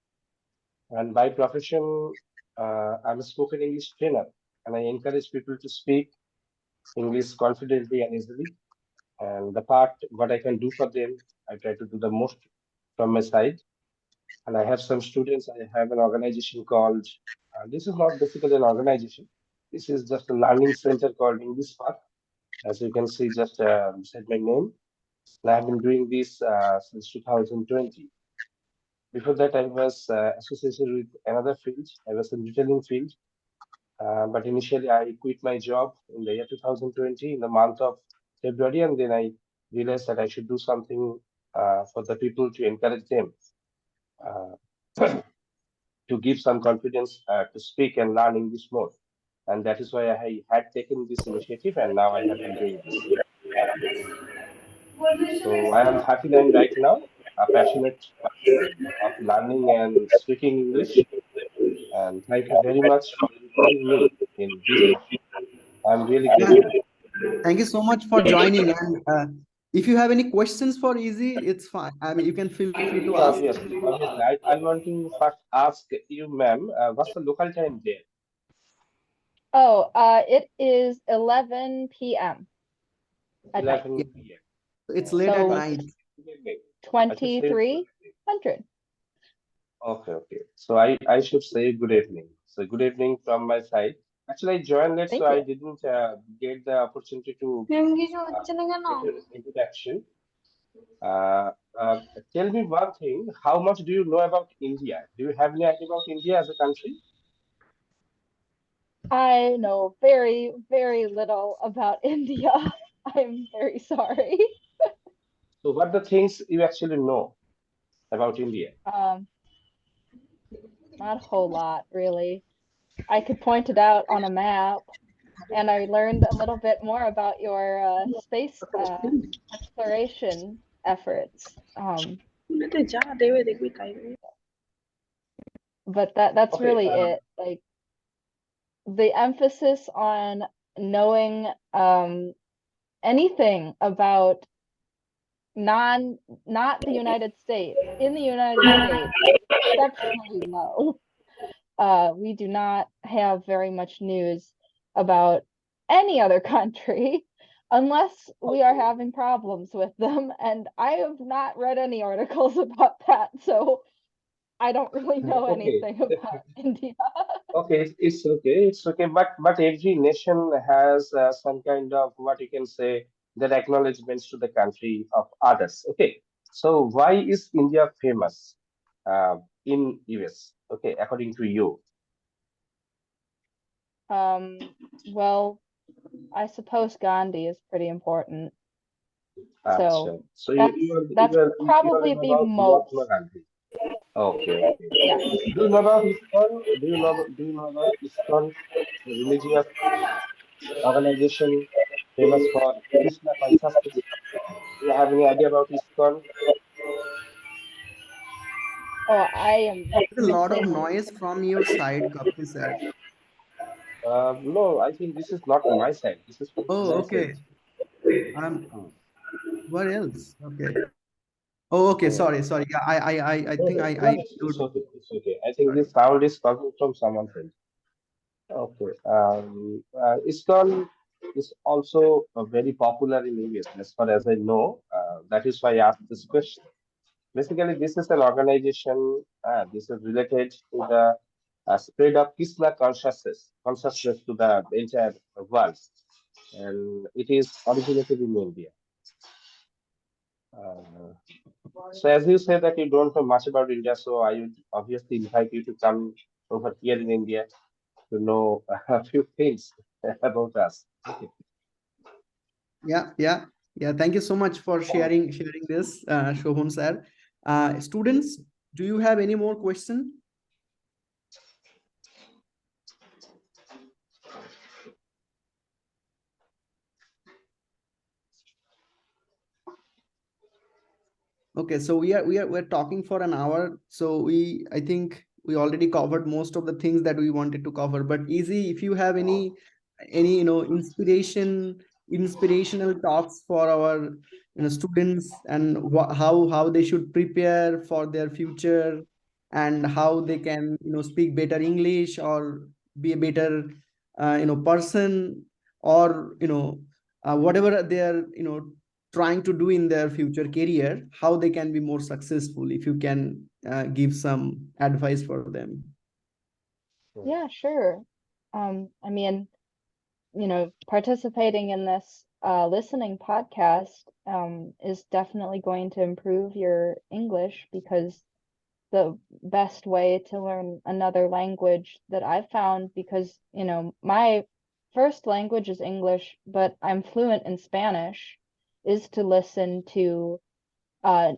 S10: And by profession, I'm a spoken English trainer. And I encourage people to speak English confidently and easily. And the part, what I can do for them, I try to do the most from my side. And I have some students. I have an organization called, this is not basically an organization. This is just a learning center called English Park. As you can see, just said my name. And I've been doing this since 2020. Before that, I was associated with another field. I was in retailing field. But initially, I quit my job in the year 2020 in the month of February, and then I realized that I should do something for the people to encourage them uh, to give some confidence to speak and learn English more. And that is why I had taken this initiative, and now I have been doing this. So I am 39 right now, a passionate person of learning and speaking English. And thank you very much for including me in this session. I'm really
S2: Yeah,
S10: grateful.
S2: thank you so much for joining. And if you have any questions for Easy, it's fine. I mean, you can feel free to
S10: Yeah,
S2: ask.
S10: obviously, obviously. I want to first ask you, ma'am, what's the local time there?
S1: Oh, it is 11 p.m. at night.
S10: 11 p.m.
S2: It's late at
S10: So
S1: So
S10: I should
S2: night.
S10: say good evening. I should say good evening.
S1: 2300.
S10: Okay, okay. So I should say good evening. So good evening from my side. Actually, I joined late, so
S1: Thank
S10: I
S1: you.
S10: didn't get the opportunity to uh, get an introduction. Uh, uh, Tell me one thing. How much do you know about India? Do you have any idea about India as a country?
S1: I know very, very little about India. I'm very sorry.
S10: So what the things you actually know about India?
S1: Um, Not a whole lot, really. I could point it out on a map, and I learned a little bit more about your space exploration efforts. But that's
S10: Okay.
S1: really it. Like the emphasis on knowing anything about not the United States in the United States exceptionally low. We do not have very much news about any other country unless we are having problems with them, and I have not read any articles about that, so I don't really know
S10: Okay.
S1: anything about India.
S10: Okay, it's okay, it's okay. But every nation has some kind of what you can say their acknowledgements to the country of others. Okay, so why is India famous in US? Okay, according to you.
S1: Well, I suppose Gandhi is pretty important.
S10: Acha.
S1: So
S10: So
S1: that's
S10: you are
S1: probably
S10: know
S1: the
S10: about Mahatma
S1: most,
S10: Gandhi. Okay, okay.
S1: yeah.
S10: Do you know about ISKCON? Do you know about ISKCON, the religious organization famous for Krishna consciousness? Do you have any idea about ISKCON?
S1: Oh, I am
S2: There's a lot of
S1: missing.
S2: noise from your side, Kapil sir.
S10: No, I think this is not my side. This is from
S2: Oh,
S10: their
S2: okay.
S10: side.
S2: Um, what else? Okay. Oh, okay.
S10: Hmm.
S2: Sorry. Yeah, I
S10: No,
S2: think
S10: no, no, it's
S2: should.
S10: okay. It's okay. I think
S2: Sorry.
S10: this sound is coming from someone else. Okay. ISKCON is also very popular in US, as far as I know. That is why I asked this question. Basically, this is an organization. This is related to the spread of Krishna consciousness to the entire world, and it is originated in India. Uh, so, as you say that you don't know much about India, so I would obviously invite you to come over here in India to know a few things about us. Okay.
S2: Yeah. Thank you so much for sharing this, Shobham sir. Students, do you have any more question? Okay, so we're talking for an hour. So I think we already covered most of the things that we wanted to cover. But Easy, if you have any inspirational talks for our students and how they should prepare for their future and how they can speak better English or be a better person or whatever they are trying to do in their future career, how they can be more successful, if you can give some advice for them.
S1: Yeah, sure. I mean, participating in this listening podcast is definitely going to improve your English because the best way to learn another language that I've found, because, my first language is English, but I'm fluent in Spanish, is to listen to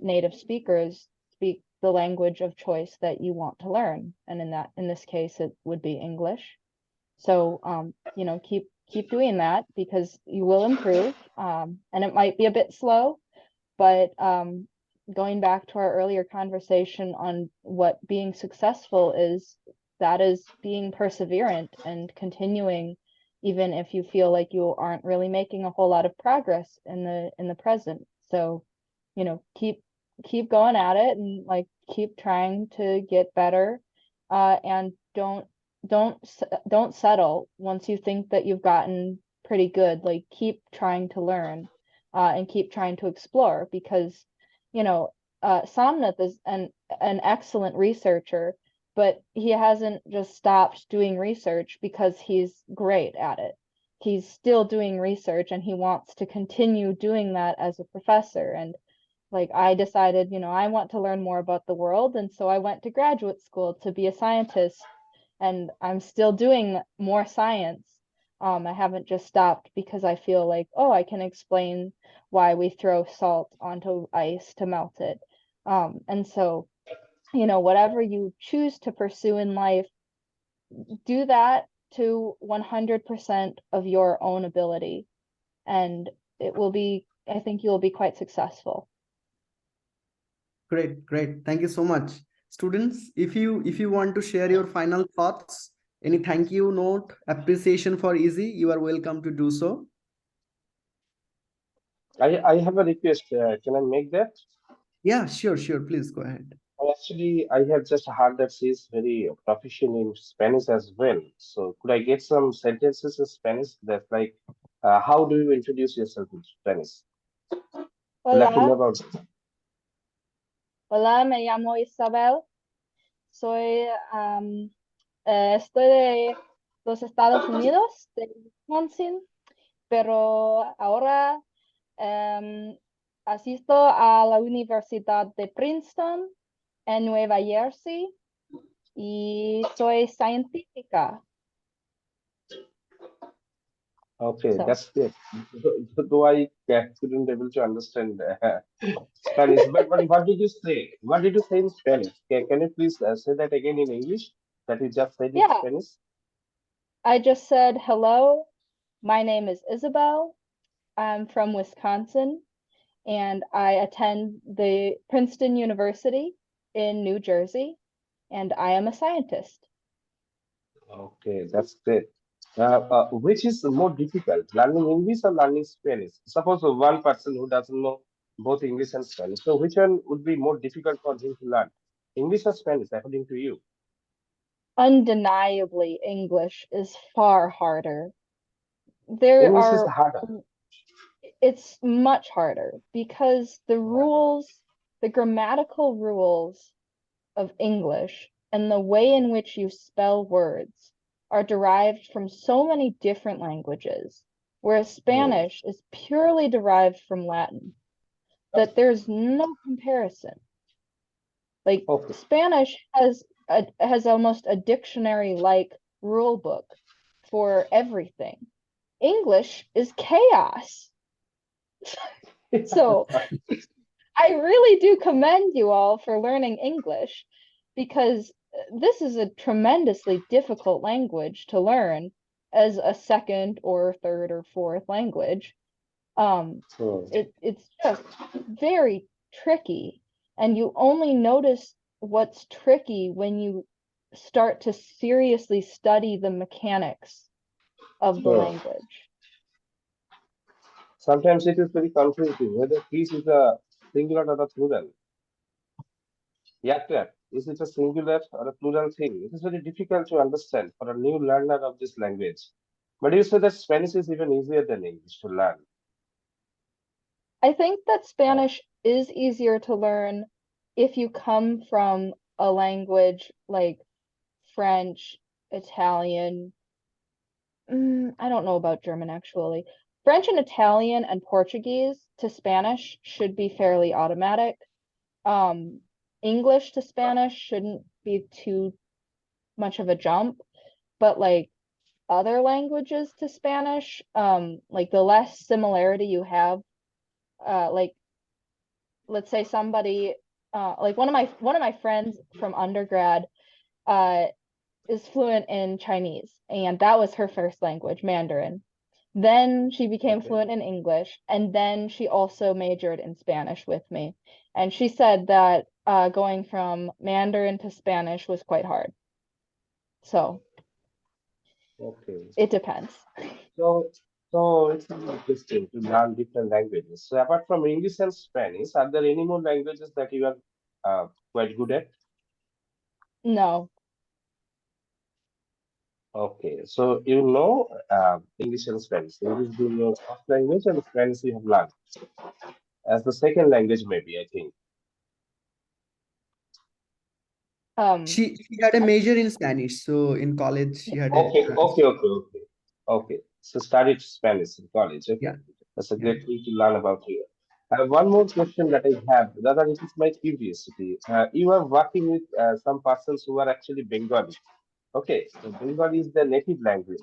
S1: native speakers speak the language of choice that you want to learn. And in this case, it would be English. So, keep doing that because you will improve. And it might be a bit slow, but going back to our earlier conversation on what being successful is, that is being perseverant and continuing, even if you feel like you aren't really making a whole lot of progress in the present. So, you know, keep going at it, and like keep trying to get better, and don't settle once you think that you've gotten pretty good. Like keep trying to learn, and keep trying to explore, because you know, Somnath is an excellent researcher, but he hasn't just stopped doing research because he's great at it. He's still doing research, and he wants to continue doing that as a professor. And like I decided, you know, I want to learn more about the world, and so I went to graduate school to be a scientist, and I'm still doing more science. I haven't just stopped because I feel like, oh, I can explain why we throw salt onto ice to melt it. And so, you know, whatever you choose to pursue in life, do that to 100% of your own ability, and it will be, I think you will be quite successful.
S2: Great, great. Thank you so much. Students, if you want to share your final thoughts, any thank you note, appreciation for Iszie, you are welcome to do so.
S10: I have a request. Can I make that?
S2: Yeah, sure, please go ahead.
S10: Actually, I have just heard that she is very proficient in Spanish as well. So could I get some sentences in Spanish that like, how do you introduce yourself in Spanish? I'd like to know
S1: Hola,
S10: about it.
S1: hola, me llamo Isabel. Soy, estoy de los Estados Unidos, de Wisconsin, pero ahora asisto a la Universidad de Princeton en Nueva Jersey y soy científica.
S10: Okay,
S1: So,
S10: that's good. Though I couldn't able to understand Spanish, but what did you say? What did you say in Spanish? Can you please say that again in English? That you just said in
S1: yeah,
S10: Spanish?
S1: I just said hello. My name is Isabel. I'm from Wisconsin, and I attend the Princeton University in New Jersey, and I am a scientist.
S10: Okay, that's great. Which is more difficult, learning English or learning Spanish? Suppose one person who doesn't know both English and Spanish, so which one would be more difficult for him to learn? English or Spanish, according to you?
S1: Undeniably, English is far harder. There
S10: English is
S1: are,
S10: harder.
S1: it's much harder because the rules, the grammatical rules of English and the way in which you spell words are derived from so many different languages, whereas Spanish is purely derived from Latin, that there's no comparison. Like
S10: Okay.
S1: Spanish has almost a dictionary-like rule book for everything. English is chaos. So I really do commend you all for learning English, because this is a tremendously difficult language to learn as a second or third or fourth language. It's just very tricky, and you only notice what's tricky when you start to seriously study the mechanics of the language.
S10: Sometimes it is very confusing whether peace is a singular or a plural. Aircraft, is it a singular or a plural thing? It is very difficult to understand for a new learner of this language. But you say that Spanish is even easier than English to learn.
S1: I think that Spanish is easier to learn if you come from a language like French, Italian. I don't know about German actually. French and Italian and Portuguese to Spanish should be fairly automatic. English to Spanish shouldn't be too much of a jump, but like other languages to Spanish, like the less similarity you have, like let's say somebody, like one of my friends from undergrad, is fluent in Chinese, and that was her first language, Mandarin. Then she became
S10: Okay.
S1: fluent in English, and then she also majored in Spanish with me. And she said that going from Mandarin to Spanish was quite hard. So
S10: Okay.
S1: it depends.
S10: So, so it's really interesting to learn different languages. So apart from English and Spanish, are there any more languages that you are quite good at?
S1: No,
S10: Okay, so you know English and Spanish. English being your first language and Spanish you have learned as the second language, maybe, I think.
S2: She had a major in Spanish, so in college she had a
S10: Okay. So studied Spanish in college. Okay,
S2: yeah,
S10: that's a
S2: yeah.
S10: great thing to learn about here. One more question that I have, rather it is my curiosity. You are working with some persons who are actually Bengali. Okay, so Bengali is the native language.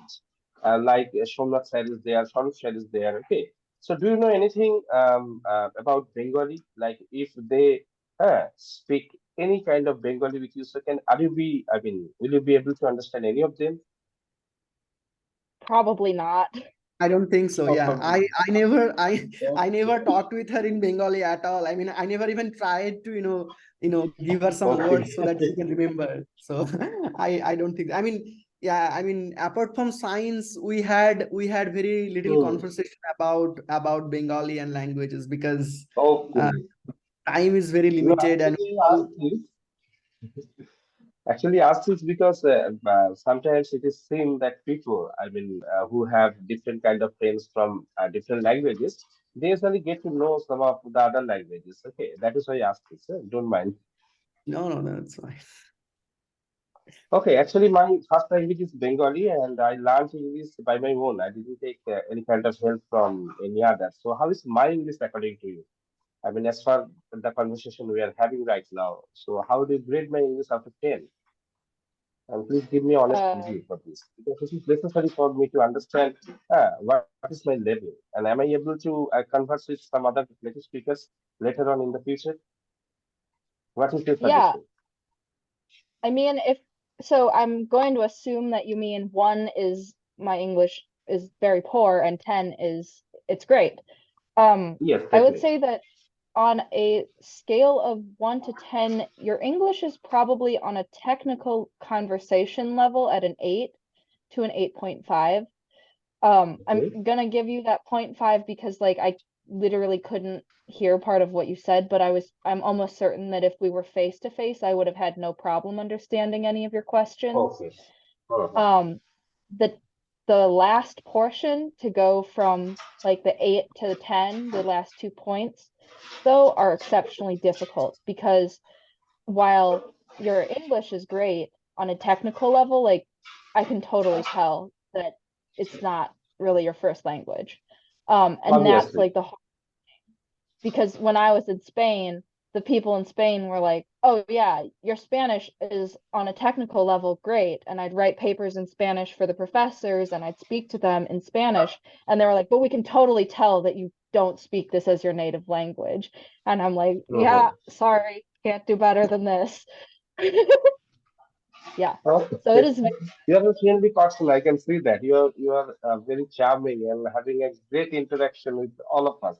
S10: Like Somnath side is there, Swarup side is there. Okay, so do you know anything about Bengali? Like if they speak any kind of Bengali with you, so will you be able to understand any of them?
S1: probably not.
S2: I don't think so. Yeah,
S10: Probably.
S2: I never
S10: Okay.
S2: talked with her in Bengali at all. I mean, I never even tried to give her some
S10: Okay.
S2: words so that she can remember. So I don't think. I mean, yeah, I mean, apart from science, we had very little
S10: Hmm.
S2: conversation about Bengali and languages because uh,
S10: Okay.
S2: time is very
S10: No,
S2: limited and
S10: actually, I asked this. Actually, asked this because sometimes it is seen that people, who have different kind of friends from different languages, they usually get to know some of the other languages. Okay, that is why I asked this. Don't mind.
S2: no, that's fine.
S10: Okay, actually, my first language is Bengali, and I learned English by my own. I didn't take any kind of help from any other. So, how is my English according to you? I mean, as for the conversation we are having right now, so how do you grade my English out of 10? And please give me honest
S1: Uh,
S10: review for this because it is necessary for me to understand what is my level and am I able to converse with some other native speakers later on in the future? What is your
S1: yeah,
S10: suggestion?
S1: I mean, if so, I'm going to assume that you mean one is my English is very poor and 10 is it's great.
S10: Yes,
S1: I would
S10: definitely.
S1: say that on a scale of 1 to 10, your English is probably on a technical conversation level at an 8 to an 8.5. I'm
S10: Okay.
S1: gonna give you that 0.5 because like I literally couldn't hear part of what you said, but I'm almost certain that if we were face to face, I would have had no problem understanding any of your questions.
S10: Okay. Uh-huh.
S1: Um, the the last portion to go from like the 8 to the 10, the last 2 points, though, are exceptionally difficult because while your English is great on a technical level, like I can totally tell that it's not really your first language. And that's
S10: Obviously.
S1: like because when I was in Spain, the people in Spain were like, "Oh yeah, your Spanish is on a technical level great." And I'd write papers in Spanish for the professors and I'd speak to them in Spanish, and they were like, "But we can totally tell that you don't speak this as your native language." And I'm like, "Yeah,
S10: Uh-huh.
S1: sorry, can't do better than this." Yeah.
S10: Okay.
S1: So it is
S10: You are a friendly person. I can see that. You are very charming and having a great interaction with all of us.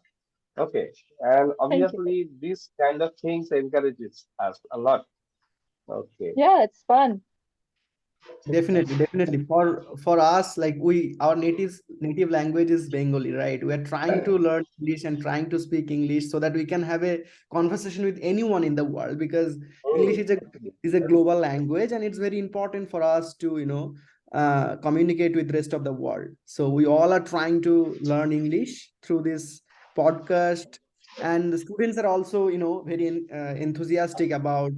S10: Okay. And
S1: thank you.
S10: obviously, these kind of things encourages us a lot. Okay.
S1: Yeah, it's fun.
S2: Definitely. For us, like our native language is Bengali, right? We are trying to learn English and trying to speak English so that we can have a conversation with anyone in the world because English
S10: Mm.
S2: is a global language and it's very important for us to communicate with the rest of the world. So we all are trying to learn English through this podcast, and the students are also very enthusiastic about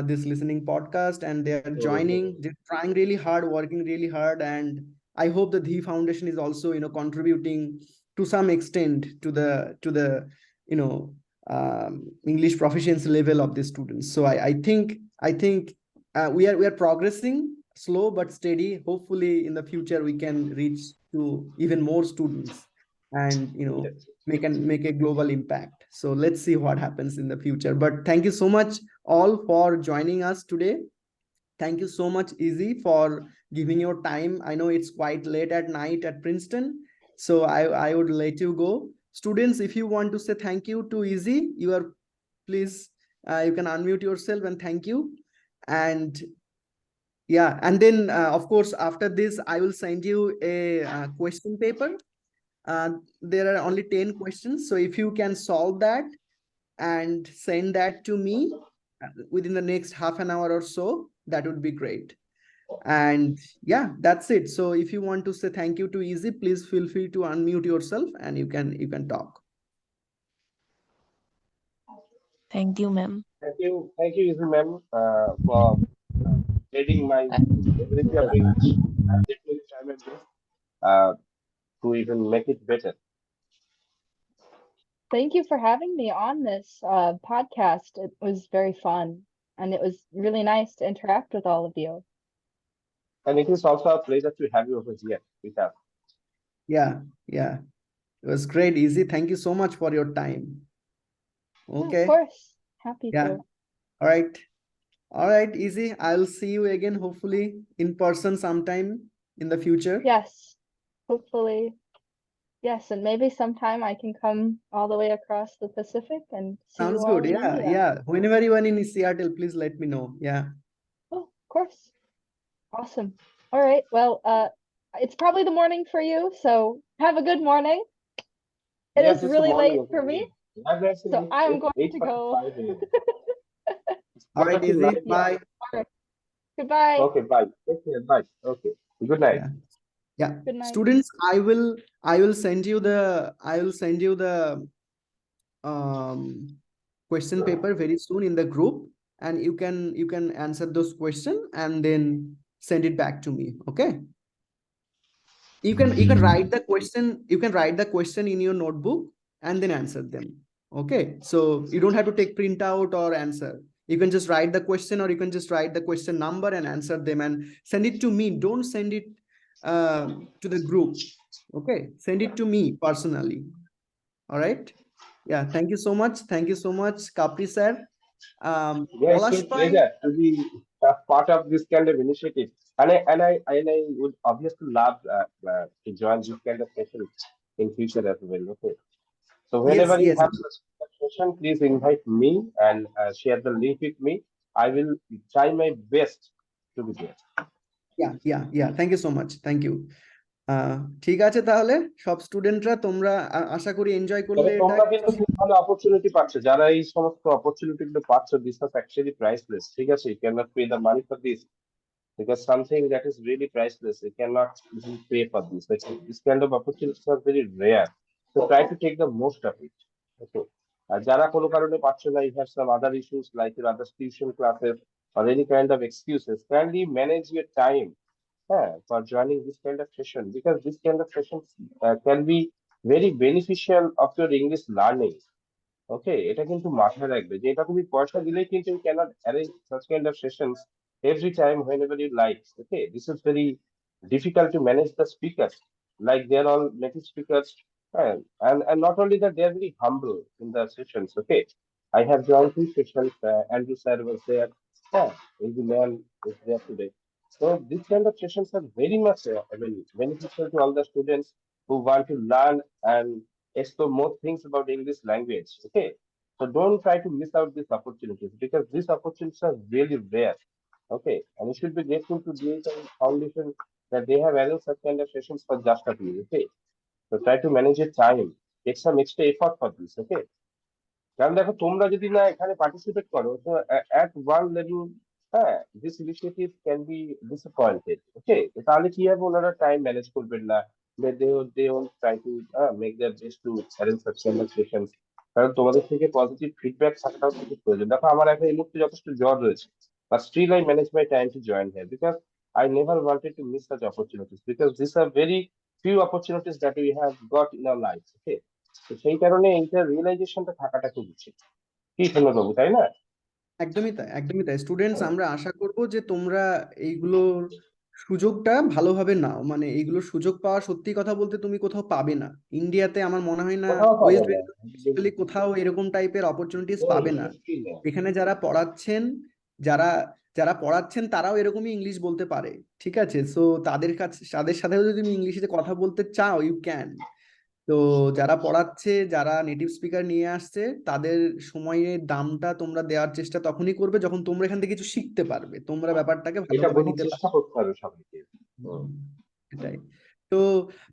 S2: this listening podcast, and they are
S10: Mhm.
S2: joining, they're trying really hard, working really hard, and I hope the Dhi Foundation is also contributing to some extent to the you know English proficiency level of the students. So I think we are progressing slow but steady. Hopefully in the future we can reach to even more students and
S10: Yes.
S2: make a global impact. So let's see what happens in the future, but thank you so much all for joining us today. Thank you so much, Izzie, for giving your time. I know it's quite late at night at Princeton, So I would let you go. Students, if you want to say thank you to Iszie, you are please you can unmute yourself and thank you. And yeah, and then of course after this I will send you a question paper. There are only 10 questions, so if you can solve that and send that to me within the next half an hour or so, that would be great. And yeah, that's it. So if you want to say thank you to Iszie, please feel free to unmute yourself and you can talk.
S3: Thank you, ma'am.
S10: Thank you, Isabelle ma'am, for getting my ability of English. I'll definitely try my best to even make it better.
S1: Thank you for having me on this podcast. It was very fun, and it was really nice to interact with all of you.
S10: And it is also a pleasure to have you over here with us.
S2: Yeah, yeah. It was great, Iszie. Thank you so much for your time.
S1: Yeah,
S2: Okay.
S1: of course. Happy
S2: Yeah.
S1: to.
S2: All right. All right, Iszie. I'll see you again, hopefully in person sometime in the future.
S1: Yes, hopefully. Yes, and maybe sometime I can come all the way across the Pacific and see you
S2: Sounds
S1: all
S2: good.
S1: in
S2: Yeah,
S1: India.
S2: yeah. Whenever you are in Seattle, please let me know. Yeah.
S1: Oh, of course. Awesome. All right. Well, it's probably the morning for you, so have a good morning. It
S10: Yes,
S1: is
S10: it's
S1: really
S10: morning
S1: late
S10: over
S1: for
S10: here.
S1: me,
S10: Yeah, that's
S1: so I'm going to go.
S10: 8:45 a.m. It's
S2: All right,
S10: quarter to
S2: Iszie.
S10: 9.
S1: Yeah.
S2: Bye.
S1: All right. Goodbye.
S10: Okay, bye. Take care. Bye. Okay. Good night.
S2: Yeah. Yeah.
S1: Good night.
S2: Students, I will send you the question paper very soon in the group, and you can answer those questions and then send it back to me. Okay. You can write the question in your notebook and then answer them. Okay, so you don't have to take printout or answer. You can just write the question, or you can just write the question number and answer them and send it to me. Don't send it to the group. Okay, send it to me personally. All right. Yeah, thank you so much. Thank you so much, Kapri sir.
S10: Yeah, it's
S2: Polash
S10: a
S2: Pai.
S10: pleasure to be a part of this kind of initiative. And I would obviously love to join this kind of session in future as well. Okay. So
S2: Yes,
S10: whenever you
S2: yes.
S10: have such a session, please invite me and share the link with me. I will try my best to be there.
S2: Yeah. Thank you so much. Thank you. ঠিক আছে, তাহলে সব স্টুডেন্টরা তোমরা আশা করি enjoy করলে
S10: তবে
S2: এটা।
S10: তোমরা কিন্তু খুব ভালো অপরচুনিটি পাচ্ছ, যারা এই সমস্ত অপরচুনিটি গুলো পাচ্ছ, দিস ওয়াজ অ্যাকচুয়ালি প্রাইসলেস। ঠিক আছে, you can not pay the money for this because something that is really priceless, you cannot even pay for this. Like, this kind of opportunities are very rare, so try to take the most of it. Okay. যারা কোনো কারণে পাচ্ছ না, you have some other issues like your other tuition classes or any kind of excuses, kindly manage your time for joining this kind of session, because this kind of sessions can be very beneficial of your English learning. ওকে, এটা কিন্তু মাথায় রাখবে যে এটা তুমি পয়সা দিলেই কিন্তু you cannot arrange such kind of sessions every time whenever you like. Okay, this is very difficult to manage the speakers, like they're all native speakers, and not only that, they're very humble in the sessions. Okay, I have joined 2 sessions. Andrew sir was there. Yeah, the man is there today. So these kind of sessions are very much beneficial to all the students who want to learn and explore more things about English language. Okay, so don't try to miss out these opportunities, because these opportunities are really rare. Okay, and you should be grateful to Dhi-e Foundation that they have arranged such kind of sessions for just of you. Okay, so try to manage your time, take some extra effort for this. Okay, কারণ দেখো, তোমরা যদি না এখানে participate করো, তো at one level, this initiative can be disappointed. Okay, তাহলে কি হবে, ওনারা টাইম ম্যানেজ করবেন না, they won't try to make their best to arrange such kind of sessions. কারণ তোমাদের থেকে পজিটিভ ফিডব্যাক থাকাটাও খুব প্রয়োজন। দেখো, আমার এখন এই মুহূর্তে যথেষ্ট জ্বর রয়েছে, but still I manage my time to join here, because I never wanted to miss such opportunities, because these are very few opportunities that we have got in our lives. Okay, তো সেই কারণে এইটা রিয়েলাইজেশনটা থাকাটা খুব উচিত। কি বাবু, তাই না?
S2: একদমই তাই স্টুডেন্টস, আমরা আশা করব যে তোমরা এইগুলোর সুযোগটা ভালোভাবে নাও। মানে এইগুলোর সুযোগ পাওয়া, সত্যি কথা বলতে তুমি কোথাও পাবে না ইন্ডিয়াতে, আমার মনে হয় না
S10: কোথাও পাবে
S2: ওয়েস্ট
S10: না।
S2: বেঙ্গল কোথাও এরকম টাইপের অপরচুনিটিস
S10: হুম,
S2: পাবে না।
S10: নিশ্চয়ই না।
S2: এখানে যারা পড়াচ্ছেন, যারা যারা পড়াচ্ছেন তারাও এরকমই ইংলিশ বলতে পারে, ঠিক আছে? সো তাদের সাথেও যদি তুমি ইংলিশে কথা বলতে চাও, ইউ ক্যান। তো যারা পড়াচ্ছে, যারা নেটিভ স্পিকার নিয়ে আসছে, তাদের সময়ের দামটা তোমরা দেওয়ার চেষ্টা তখনই করবে যখন তোমরা এখান থেকে কিছু শিখতে পারবে, তোমরা ব্যাপারটাকে
S10: এটা
S2: ভালোভাবে
S10: বোঝার
S2: নিতে
S10: চেষ্টা
S2: পারবে।
S10: করতে হবে সবাইকে।
S2: এটাই। তো